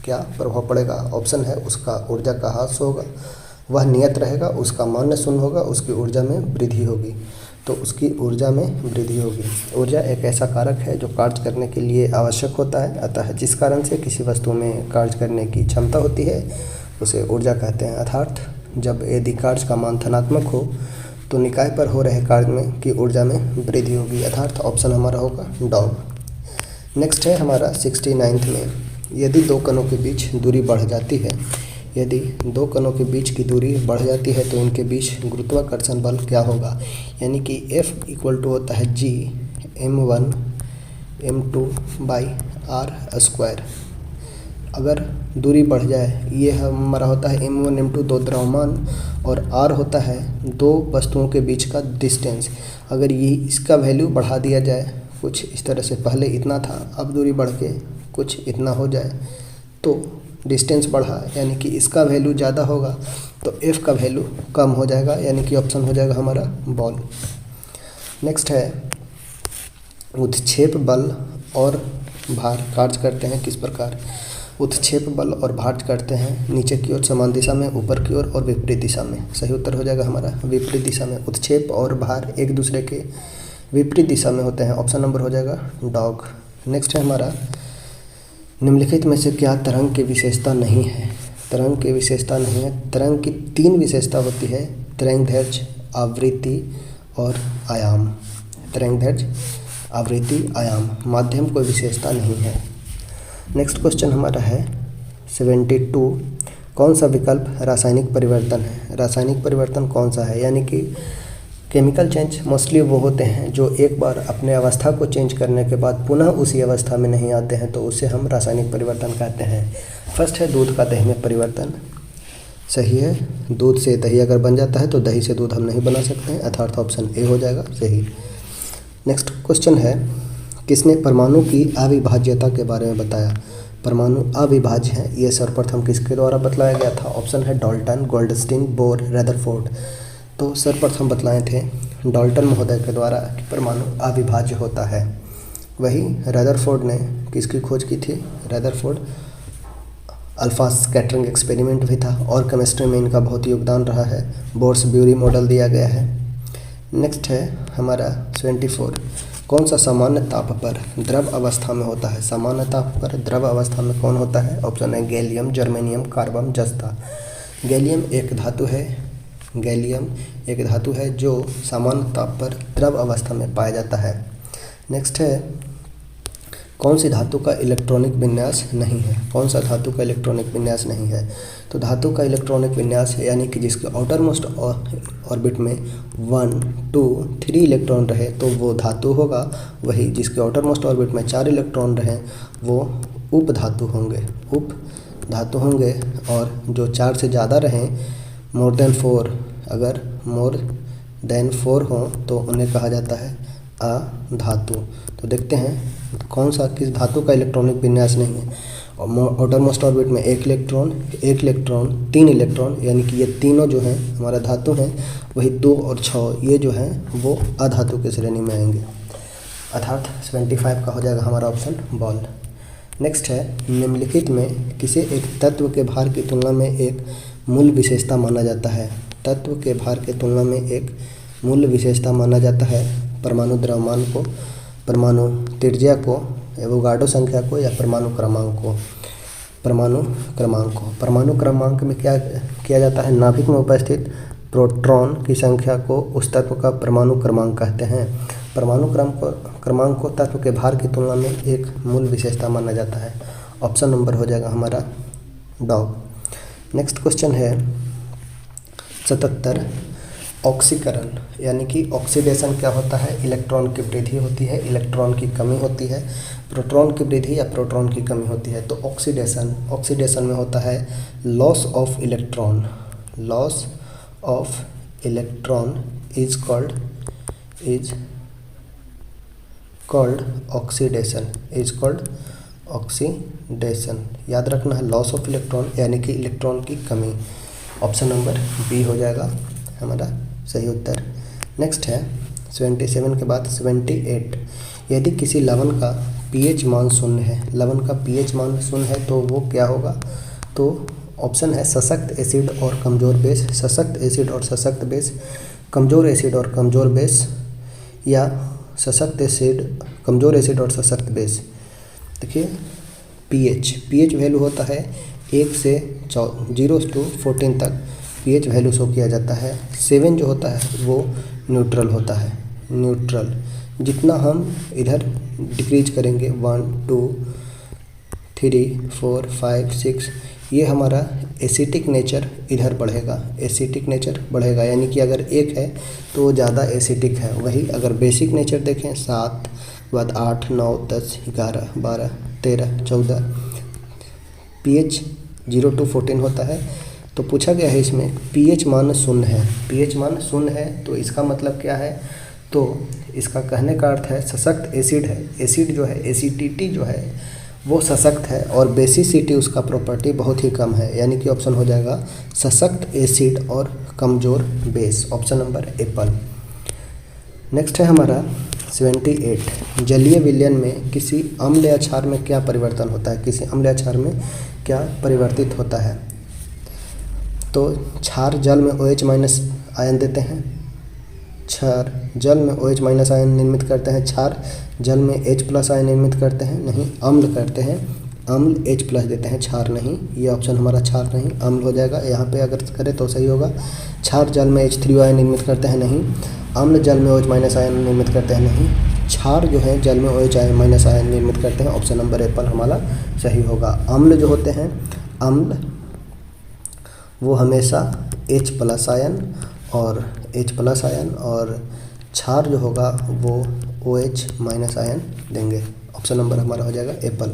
क्या प्रभाव पड़ेगा? ऑप्शन है उसका ऊर्जा का ह्रास होगा, वह नियत रहेगा, उसका मान शून्य होगा, उसकी ऊर्जा में वृद्धि होगी। तो उसकी ऊर्जा में वृद्धि होगी। ऊर्जा एक ऐसा कारक है जो कार्य करने के लिए आवश्यक होता है, अतः जिस कारण से किसी वस्तु में कार्य करने की क्षमता होती है उसे ऊर्जा कहते हैं। अर्थात जब यदि कार्य का मान धनात्मक हो तो निकाय पर हो रहे कार्य में की ऊर्जा में वृद्धि होगी। अर्थात ऑप्शन हमारा होगा डॉग। नेक्स्ट है हमारा 69 में यदि 2 कणों के बीच दूरी बढ़ जाती है, यदि 2 कणों के बीच की दूरी बढ़ जाती है तो इनके बीच गुरुत्वाकर्षण बल क्या होगा? यानी कि F इक्वल टू होता है G m1 m2 by r square. अगर दूरी बढ़ जाए, ये हमारा होता है m1 m2 2 द्रव्यमान और r होता है 2 वस्तुओं के बीच का डिस्टेंस। अगर ये इसका वैल्यू बढ़ा दिया जाए कुछ इस तरह से, पहले इतना था अब दूरी बढ़ के कुछ इतना हो जाए तो डिस्टेंस बढ़ा, यानी कि इसका वैल्यू ज़्यादा होगा तो F का वैल्यू कम हो जाएगा, यानी कि ऑप्शन हो जाएगा हमारा बॉल। नेक्स्ट है उत्क्षेप बल और भार कार्य करते हैं किस प्रकार? उत्क्षेप बल और भार करते हैं नीचे की ओर समान दिशा में, ऊपर की ओर और विपरीत दिशा में। सही उत्तर हो जाएगा हमारा विपरीत दिशा में। उत्क्षेप और भार एक दूसरे के विपरीत दिशा में होते हैं। ऑप्शन नंबर हो जाएगा डॉग। नेक्स्ट है हमारा निम्नलिखित में से क्या तरंग की विशेषता नहीं है? तरंग की विशेषता नहीं है। तरंग की 3 विशेषता होती है, तरंगदैर्घ्य, आवृत्ति और आयाम। तरंगदैर्घ्य, आवृत्ति, आयाम। माध्यम कोई विशेषता नहीं है। नेक्स्ट क्वेश्चन हमारा है 72। कौन सा विकल्प रासायनिक परिवर्तन है? रासायनिक परिवर्तन कौन सा है? यानी कि केमिकल चेंज मोस्टली वो होते हैं जो एक बार अपने अवस्था को चेंज करने के बाद पुनः उसी अवस्था में नहीं आते हैं, तो उसे हम रासायनिक परिवर्तन कहते हैं। फर्स्ट है दूध का दही में परिवर्तन। सही है, दूध से दही अगर बन जाता है तो दही से दूध हम नहीं बना सकते हैं, अर्थात ऑप्शन ए हो जाएगा सही। नेक्स्ट क्वेश्चन है किसने परमाणु की अविभाज्यता के बारे में बताया? परमाणु अविभाज्य है, ये सर्वप्रथम किसके द्वारा बतलाया गया था? ऑप्शन है डाल्टन, गोल्डस्टीन, बोर, रदरफोर्ड। तो सर्वप्रथम बतलाए थे डाल्टन महोदय के द्वारा कि परमाणु अविभाज्य होता है। वही रदरफोर्ड ने किसकी खोज की थी? रदरफोर्ड अल्फा स्कैटरिंग एक्सपेरिमेंट भी था और केमिस्ट्री में इनका बहुत योगदान रहा है। बोर्स-ब्यूरी मॉडल दिया गया है। नेक्स्ट है हमारा 74, कौन सा सामान्य ताप पर द्रव अवस्था में होता है? सामान्य ताप पर द्रव अवस्था में कौन होता है? ऑप्शन है गैलियम, जर्मेनियम, कार्बन, जस्ता। गैलियम एक धातु है, गैलियम एक धातु है जो सामान्य ताप पर द्रव अवस्था में पाया जाता है। नेक्स्ट है कौन सी धातु का इलेक्ट्रॉनिक विन्यास नहीं है? कौन सा धातु का इलेक्ट्रॉनिक विन्यास नहीं है? तो धातु का इलेक्ट्रॉनिक विन्यास यानी कि जिसके आउटर मोस्ट ऑर्बिट में 1, 2, 3 इलेक्ट्रॉन रहे तो वो धातु होगा। वही जिसके आउटर मोस्ट ऑर्बिट में 4 इलेक्ट्रॉन रहे वो उप धातु होंगे, उप धातु होंगे। और जो 4 से ज़्यादा रहें, मोर देन 4, अगर मोर देन 4 हों तो उन्हें कहा जाता है अधातु। तो देखते हैं कौन सा किस धातु का इलेक्ट्रॉनिक विन्यास नहीं है। और आउटर मोस्ट ऑर्बिट में 1 इलेक्ट्रॉन, 1 इलेक्ट्रॉन, 3 इलेक्ट्रॉन, यानी कि ये तीनों जो हैं हमारा धातु हैं। वही 2 और 6 ये जो हैं वो अधातु की श्रेणी में आएंगे। अर्थात 75 का हो जाएगा हमारा ऑप्शन बॉल। नेक्स्ट है निम्नलिखित में किसे एक तत्व के भार की तुलना में एक मूल विशेषता माना जाता है? तत्व के भार की तुलना में एक मूल विशेषता माना जाता है परमाणु द्रव्यमान को, परमाणु त्रिज्या को, एवोगाड्रो संख्या को या परमाणु क्रमांक को? परमाणु क्रमांक को। परमाणु क्रमांक में क्या किया जाता है? नाभिक में उपस्थित प्रोटॉन की संख्या को उस तत्व का परमाणु क्रमांक कहते हैं। परमाणु क्रमांक को तत्व के भार की तुलना में एक मूल विशेषता माना जाता है। ऑप्शन नंबर हो जाएगा हमारा डॉग। नेक्स्ट क्वेश्चन है 77, ऑक्सीकरण यानी कि ऑक्सीडेशन क्या होता है? इलेक्ट्रॉन की वृद्धि होती है, इलेक्ट्रॉन की कमी होती है, प्रोटॉन की वृद्धि या प्रोटॉन की कमी होती है। तो ऑक्सीडेशन में होता है loss of electron. Loss of electron is called oxidation. याद रखना है लॉस ऑफ इलेक्ट्रॉन यानी कि इलेक्ट्रॉन की कमी। ऑप्शन नंबर बी हो जाएगा हमारा सही उत्तर। नेक्स्ट है 77 के बाद 78, यदि किसी लवण का पीएच मान शून्य है, लवण का पीएच मान शून्य है तो वो क्या होगा? तो ऑप्शन है सशक्त एसिड और कमज़ोर बेस, सशक्त एसिड और सशक्त बेस, कमज़ोर एसिड और कमज़ोर बेस, या सशक्त एसिड, कमज़ोर एसिड और सशक्त बेस। देखिए पीएच वैल्यू होता है 1 से 0 to 14 तक पीएच वैल्यू शो किया जाता है। 7 जो होता है वो न्यूट्रल होता है, न्यूट्रल। जितना हम इधर डिक्रीज करेंगे 1, 2, 3, 4, 5, 6, ये हमारा एसिटिक नेचर इधर बढ़ेगा, एसिटिक नेचर बढ़ेगा। यानी कि अगर 1 है तो वो ज़्यादा एसिटिक है। वही अगर बेसिक नेचर देखें 7 बाद 8, 9, 10, 11, 12, 13, 14, पीएच 0 to 14 होता है। तो पूछा गया है इसमें पीएच मान शून्य है, पीएच मान शून्य है तो इसका मतलब क्या है? तो इसका कहने का अर्थ है सशक्त एसिड है। एसिड जो है, एसिडिटी जो है वो सशक्त है और बेसिसिटी उसका प्रॉपर्टी बहुत ही कम है। यानी कि ऑप्शन हो जाएगा सशक्त एसिड और कमज़ोर base. Option number Apple. Next है हमारा 78, जलीय विलयन में किसी अम्ल या क्षार में क्या परिवर्तन होता है? किसी अम्ल या क्षार में क्या परिवर्तित होता है? तो क्षार जल में OH- आयन देते हैं, क्षार जल में OH- आयन निर्मित करते हैं, क्षार जल में H+ आयन निर्मित करते हैं, नहीं अम्ल करते हैं, अम्ल H+ देते हैं, क्षार नहीं। ये ऑप्शन हमारा क्षार नहीं अम्ल हो जाएगा। यहाँ पे अगर करें तो सही होगा। क्षार जल में H3O आयन निर्मित करते हैं, नहीं। अम्ल जल में OH- आयन निर्मित करते हैं, नहीं। क्षार जो है जल में OH- आयन निर्मित करते हैं। ऑप्शन नंबर एप्पल हमारा सही होगा। अम्ल जो होते हैं, अम्ल वो हमेशा H+ आयन और H+ आयन, और क्षार जो होगा वो OH- आयन देंगे। ऑप्शन नंबर हमारा हो जाएगा एप्पल।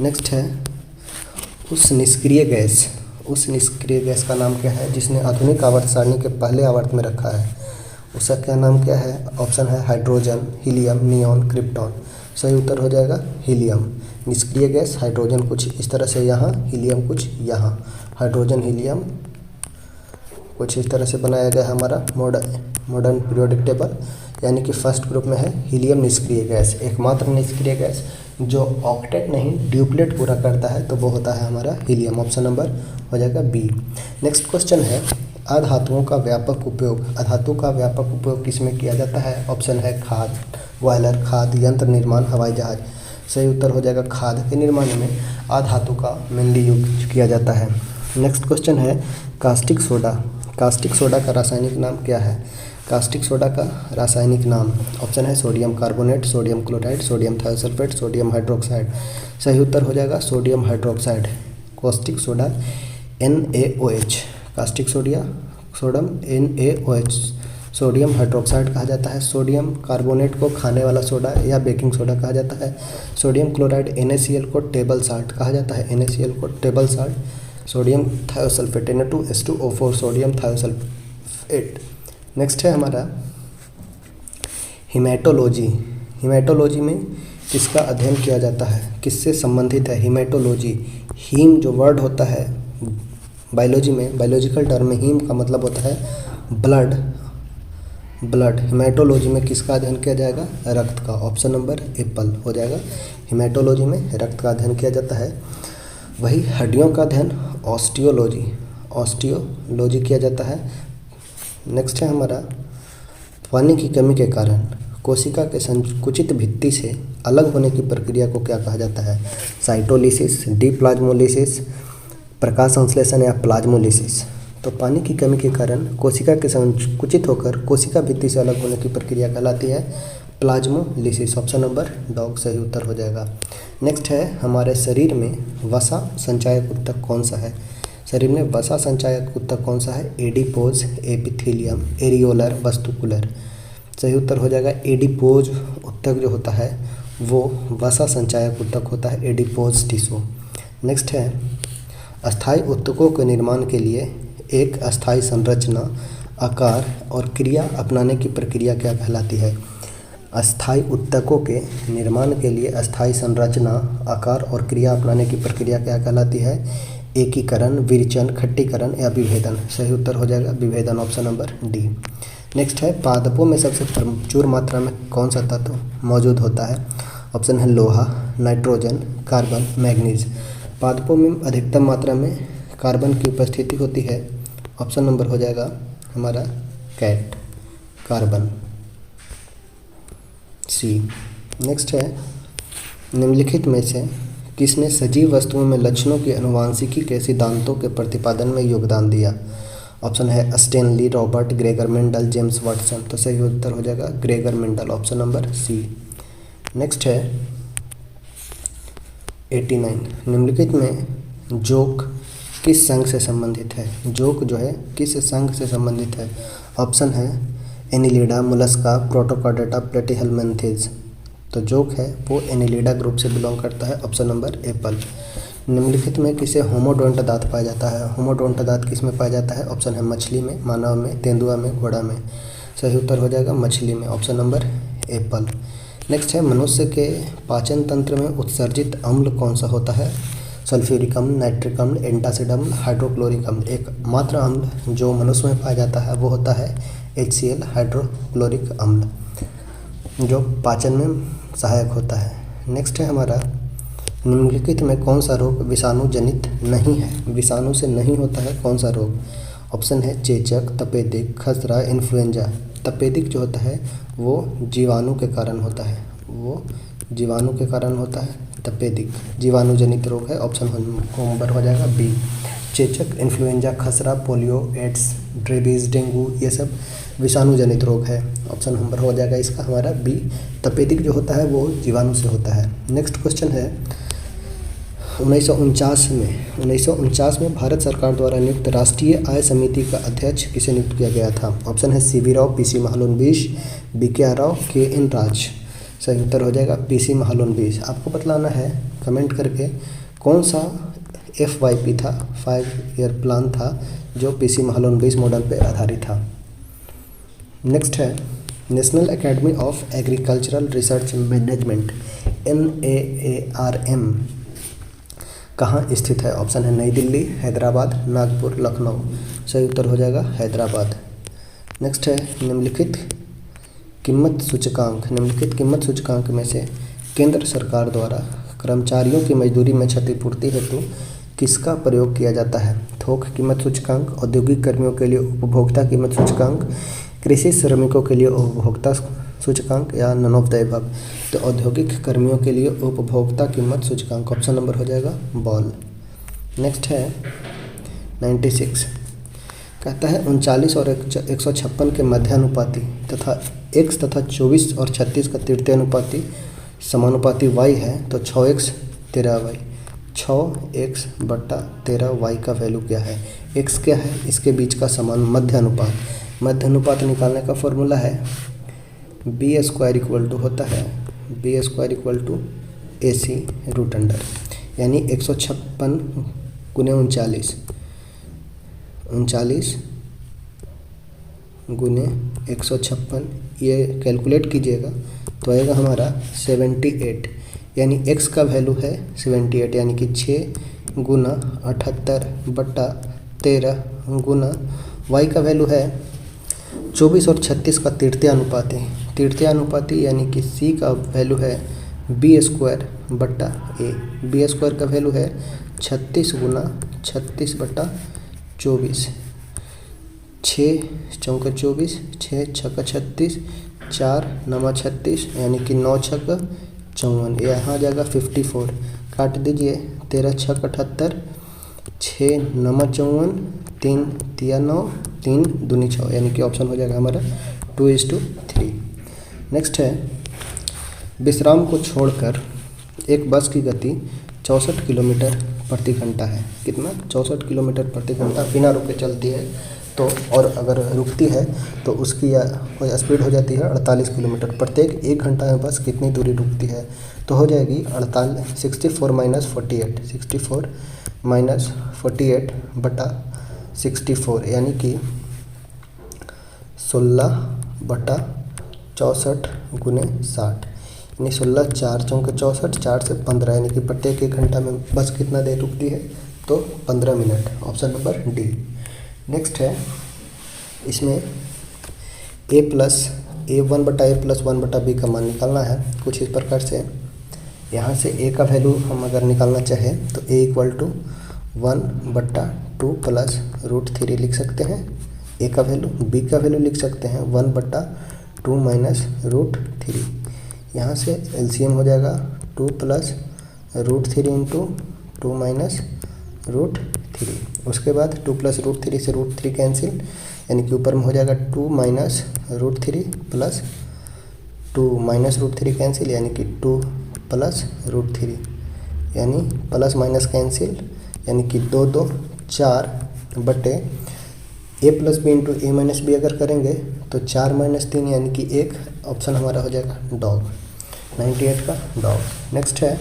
नेक्स्ट है उस निष्क्रिय गैस का नाम क्या है जिसने आधुनिक आवर्त सारणी के पहले आवर्त में रखा है? उसका क्या नाम क्या है? ऑप्शन है हाइड्रोजन, हीलियम, नियॉन, क्रिप्टॉन। सही उत्तर हो जाएगा हीलियम। निष्क्रिय गैस हाइड्रोजन कुछ इस तरह से यहाँ, हीलियम कुछ यहाँ। हाइड्रोजन हीलियम कुछ इस तरह से बनाया गया हमारा मॉडर्न पीरियोडिक टेबल। यानी कि फर्स्ट ग्रुप में है हीलियम निष्क्रिय गैस, एकमात्र निष्क्रिय गैस जो ऑक्टेट नहीं ड्यूप्लेट पूरा करता है तो वो होता है हमारा हीलियम। ऑप्शन नंबर हो जाएगा बी। नेक्स्ट क्वेश्चन है अधातुओं का व्यापक उपयोग। अधातु का व्यापक उपयोग किसमें किया जाता है? ऑप्शन है खाद, बॉयलर, खाद यंत्र निर्माण, हवाई जहाज। सही उत्तर हो जाएगा खाद के निर्माण में अधातु का मेनली यूज किया जाता है। नेक्स्ट क्वेश्चन है कास्टिक सोडा। कास्टिक सोडा का रासायनिक नाम क्या है? कास्टिक सोडा का रासायनिक नाम ऑप्शन है sodium carbonate, sodium chloride, sodium thiosulphate, sodium hydroxide. सही उत्तर हो जाएगा sodium hydroxide. Caustic soda NaOH, caustic sodium NaOH sodium hydroxide कहा जाता है। सोडियम कार्बोनेट को खाने वाला सोडा या बेकिंग सोडा कहा जाता है। सोडियम क्लोराइड NaCl को टेबल साल्ट कहा जाता है, NaCl को table salt. Sodium thiosulphate Na2H2O4 sodium thiosulphate. Next है हमारा हीमेटोलॉजी। हीमेटोलॉजी में किसका अध्ययन किया जाता है, किससे संबंधित है हीमेटोलॉजी? हीम जो वर्ड होता है बायोलॉजी में, बायोलॉजिकल टर्म में हीम का मतलब होता है ब्लड। ब्लड हीमेटोलॉजी में किसका अध्ययन किया जाएगा? रक्त का। ऑप्शन नंबर एप्पल हो जाएगा। हीमेटोलॉजी में रक्त का अध्ययन किया जाता है। वही हड्डियों का अध्ययन ऑस्टियोलॉजी, ऑस्टियोलॉजी किया जाता है। नेक्स्ट है हमारा पानी की कमी के कारण कोशिका के संकुचित भित्ति से अलग होने की प्रक्रिया को क्या कहा जाता है? साइटोलिसिस, डीप्लाज्मोलिसिस, प्रकाश संश्लेषण या प्लाज्मोलिसिस। तो पानी की कमी के कारण कोशिका के संकुचित होकर कोशिका भित्ति से अलग होने की प्रक्रिया कहलाती है प्लाज्मोलिसिस। ऑप्शन नंबर डॉग सही उत्तर हो जाएगा। नेक्स्ट है हमारे शरीर में वसा संचायक ऊतक कौन सा है? शरीर में वसा संचायक ऊतक कौन सा है? Adipose, epithelium, areolar, vascular. सही उत्तर हो जाएगा एडिपोज ऊतक जो होता है वो वसा संचायक ऊतक होता है, एडिपोज टिश्यू। नेक्स्ट है अस्थायी ऊतकों के निर्माण के लिए एक अस्थायी संरचना, आकार और क्रिया अपनाने की प्रक्रिया क्या कहलाती है? अस्थायी ऊतकों के निर्माण के लिए अस्थायी संरचना, आकार और क्रिया अपनाने की प्रक्रिया क्या कहलाती है? एकीकरण, विरचन, खट्टीकरण या विभेदन। सही उत्तर हो जाएगा विभेदन। Option number D. नेक्स्ट है पादपों में सबसे प्रचुर मात्रा में कौन सा तत्व मौजूद होता है? ऑप्शन है लोहा, नाइट्रोजन, कार्बन, मैग्नीज। पादपों में अधिकतम मात्रा में कार्बन की उपस्थिति होती है। ऑप्शन नंबर हो जाएगा हमारा कैट, कार्बन, सी। नेक्स्ट है निम्नलिखित में से किसने सजीव वस्तुओं में लक्षणों की आनुवांशिकी के सिद्धांतों के प्रतिपादन में योगदान दिया? ऑप्शन है Stanley, Robert, Gregor Mendel, James Watson. तो सही उत्तर हो जाएगा Gregor Mendel. Option number C. Next है 89 निम्नलिखित में जोक किस संघ से संबंधित है? जोक जो है किस संघ से संबंधित है? ऑप्शन है एनिलिडा, मोलस्का, प्रोटोकॉर्डेटा, प्लेटिहेल्मिन्थेस। तो जोक है वो एनिलिडा ग्रुप से बिलोंग करता है। Option number Apple. निम्नलिखित में किसे होमोडोंट दांत पाया जाता है? होमोडोंट दांत किस में पाया जाता है? ऑप्शन है मछली में, मानव में, तेंदुआ में, घोड़ा में। सही उत्तर हो जाएगा मछली में। Option number Apple. नेक्स्ट है मनुष्य के पाचन तंत्र में उत्सर्जित अम्ल कौन सा होता है? सल्फ्यूरिक अम्ल, नाइट्रिक अम्ल, एंटासिड अम्ल, हाइड्रोक्लोरिक अम्ल। एक मात्र अम्ल जो मनुष्य में पाया जाता है वो होता है HCl, हाइड्रोक्लोरिक अम्ल, जो पाचन में सहायक होता है। नेक्स्ट है हमारा निम्नलिखित में कौन सा रोग विषाणु जनित नहीं है? विषाणु से नहीं होता है कौन सा रोग? ऑप्शन है चेचक, तपेदिक, खसरा, इन्फ्लुएंजा। तपेदिक जो होता है वो जीवाणु के कारण होता है, वो जीवाणु के कारण होता है। तपेदिक जीवाणु जनित रोग है। ऑप्शन नंबर हो जाएगा बी। चेचक, इन्फ्लुएंजा, खसरा, पोलियो, एड्स, रेबीज, डेंगू ये सब विषाणु जनित रोग है। ऑप्शन नंबर हो जाएगा इसका हमारा बी। तपेदिक जो होता है वो जीवाणु से होता है। नेक्स्ट क्वेश्चन है 1949 में भारत सरकार द्वारा नियुक्त राष्ट्रीय आय समिति का अध्यक्ष किसे नियुक्त किया गया था? ऑप्शन है CV Rao, PC Mahalanobis, BKR Rao, KN राज। सही उत्तर हो जाएगा PC महालनोबिस। आपको बतलाना है कमेंट करके कौन सा FYP था, 5 ईयर प्लान था जो PC महालनोबिस मॉडल पर आधारित था। नेक्स्ट है national academy of agricultural research management NAARM कहाँ स्थित है? ऑप्शन है नई दिल्ली, हैदराबाद, नागपुर, लखनऊ। सही उत्तर हो जाएगा हैदराबाद। नेक्स्ट है निम्नलिखित कीमत सूचकांक में से केंद्र सरकार द्वारा कर्मचारियों की मजदूरी में क्षतिपूर्ति हेतु किसका प्रयोग किया जाता है? थोक कीमत सूचकांक, औद्योगिक कर्मियों के लिए उपभोक्ता कीमत सूचकांक, कृषि श्रमिकों के लिए उपभोक्ता सूचकांक या नन ऑफ द अबव। तो औद्योगिक कर्मियों के लिए उपभोक्ता कीमत सूचकांक ऑप्शन नंबर हो जाएगा बॉल। नेक्स्ट है 96, कहता है 39 और 156 के मध्यानुपाती तथा x तथा 24 और 36 का तृतीय अनुपाती समानुपाती y है तो 6x 13y, 6x बटा 13y का वैल्यू क्या है? x क्या है? इसके बीच का समान मध्य अनुपात निकालने का फॉर्मूला है b² इक्वल टू होता है b² equal to AC root under, यानी 156 गुने 39 गुने 156, ये कैलकुलेट कीजिएगा तो आएगा हमारा 78, यानी x का वैल्यू है 78, यानी कि 6 गुना 78 बटा 13 गुना y का वैल्यू है 24 और 36 का तृतीय अनुपाती यानी कि c का वैल्यू है b² बटा a, b² का वैल्यू है 36 गुना 36 बटा 24, 6 चौका 24, 6 छक्का 36, 4 नमा 36, यानी कि 9 छक्का 54, यहाँ आ जाएगा 54, काट दीजिए 13 छक्का 78, 6 नमा 54, 3 तिया 9, 3 दूनी 6, यानी कि ऑप्शन हो जाएगा हमारा 2:3। नेक्स्ट है विश्राम को छोड़कर एक बस की गति 64 किलोमीटर प्रति घंटा है। कितना? 64 किलोमीटर प्रति घंटा बिना रुके चलती है तो, और अगर रुकती है तो उसकी स्पीड हो जाती है 48 किलोमीटर। प्रत्येक 1 घंटा में बस कितनी दूरी रुकती है? तो हो जाएगी 64 माइनस 48 बटा 64, यानी कि 16 बटा 64 गुने 60, यानी 16 4 चौके 64, 4 से 15, यानी कि प्रत्येक 1 घंटा में बस कितना देर रुकती है? तो 15 minute, option number D. Next है इसमें a1 बटा a प्लस 1 बटा b का मान निकालना है कुछ इस प्रकार से। यहाँ से a का वैल्यू हम अगर निकालना चाहें तो a इक्वल टू 1 बटा 2 प्लस √3 लिख सकते हैं a का वैल्यू। b का वैल्यू लिख सकते हैं 1 बटा 2 माइनस √3। यहाँ से एलसीएम हो जाएगा 2 प्लस √3 इंटू 2 माइनस √3। उसके बाद 2 प्लस √3 से √3 कैंसिल, यानी कि ऊपर में हो जाएगा 2 माइनस √3 प्लस 2 माइनस √3 कैंसिल, यानी कि 2 प्लस √3, यानी प्लस माइनस कैंसिल, यानी कि 2 2 4 बटे a plus b into a minus b अगर करेंगे तो 4 माइनस 3, यानी कि 1, ऑप्शन हमारा हो जाएगा डॉग, 98 का डॉग। नेक्स्ट है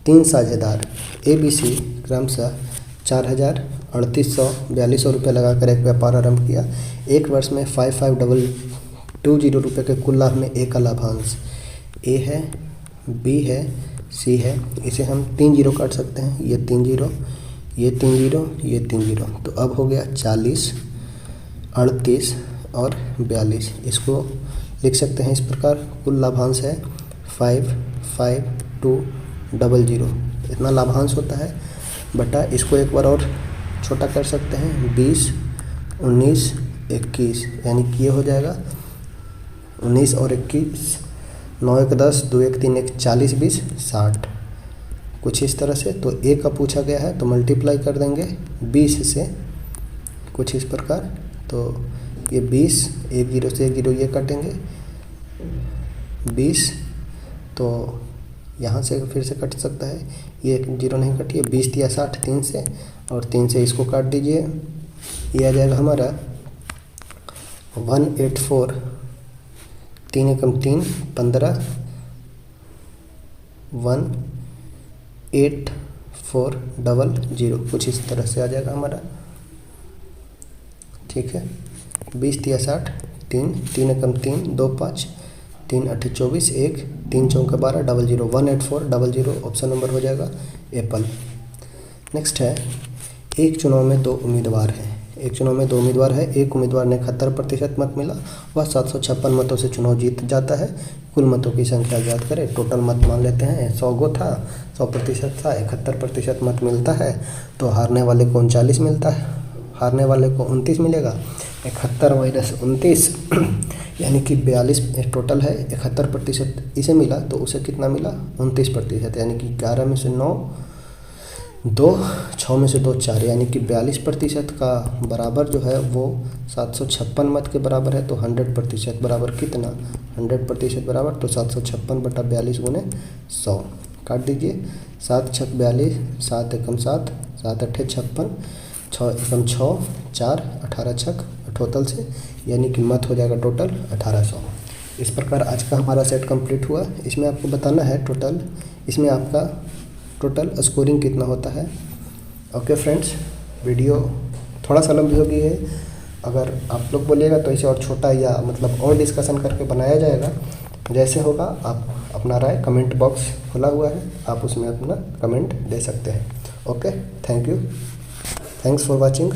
3 साझेदार ABC क्रमशः 4,000, 3,800, 4,200 रुपये लगाकर एक व्यापार आरंभ किया। एक वर्ष में 55,220 रुपये के कुल लाभ में A का लाभांश A है, B है, C है। इसे हम 3 जीरो काट सकते हैं, ये 3 जीरो, ये 3 जीरो, ये 3 जीरो, तो अब हो गया 40, 38 और 42। इसको लिख सकते हैं इस प्रकार, कुल लाभांश है 55,200, इतना लाभांश होता है बटा, इसको एक बार और छोटा कर सकते हैं 20, 19, 21, यानी कि ये हो जाएगा 19 और 21, 9 1 10, 2 1 3 1 40, 20 60, कुछ इस तरह से। तो A का पूछा गया है तो मल्टीप्लाई कर देंगे 20 से, कुछ इस प्रकार। तो ये 20, 1 जीरो से 1 जीरो ये काटेंगे 20, तो यहाँ से फिर से कट सकता है, ये 1 जीरो नहीं कटिए, 20 दिया 60 3 से, और 3 से इसको काट दीजिए, ये आ जाएगा हमारा 184, 3 एकम 3 15, 18400, कुछ इस तरह से आ जाएगा हमारा। ठीक है, 20 दिया 60, 3 एकम 3 2 5, 3 8 24, 1 3 चौका 12, 00 18400, ऑप्शन नंबर हो जाएगा एप्पल। नेक्स्ट है एक चुनाव में 2 उम्मीदवार हैं, एक चुनाव में 2 उम्मीदवार है, एक उम्मीदवार ने 71% मत मिला, वह 756 मतों से चुनाव जीत जाता है। कुल मतों की संख्या ज्ञात करें। टोटल मत मान लेते हैं 100 गो था, 100% था, 71% मत मिलता है तो हारने वाले को 39 मिलता है, हारने वाले को 29 मिलेगा। 71 माइनस 29 यानी कि 42 टोटल है। 71% इसे मिला तो उसे कितना मिला? 29%, यानी कि 11 में से 9 2, 6 में से 2 4, यानी कि 42% का बराबर जो है वो 756 मत के बराबर है। तो 100% बराबर कितना? 100% बराबर तो 756/42 गुने 100 काट दीजिए। 7 छक 42, 7 एकम 7, 7 अट्ठे 56, 6 एकम 6, 4 18 छक 78 से, यानी कि मत हो जाएगा टोटल 1800। इस प्रकार आज का हमारा सेट कंप्लीट हुआ। इसमें आपको बताना है टोटल, इसमें आपका टोटल स्कोरिंग कितना होता है। ओके फ्रेंड्स, वीडियो थोड़ा सा लंबी हो गई है, अगर आप लोग बोलिएगा तो इसे और छोटा या मतलब और डिस्कशन करके बनाया जाएगा। जैसे होगा आप अपना राय, कमेंट बॉक्स खुला हुआ है, आप उसमें अपना कमेंट दे सकते हैं। Okay, thank you, thanks for watching.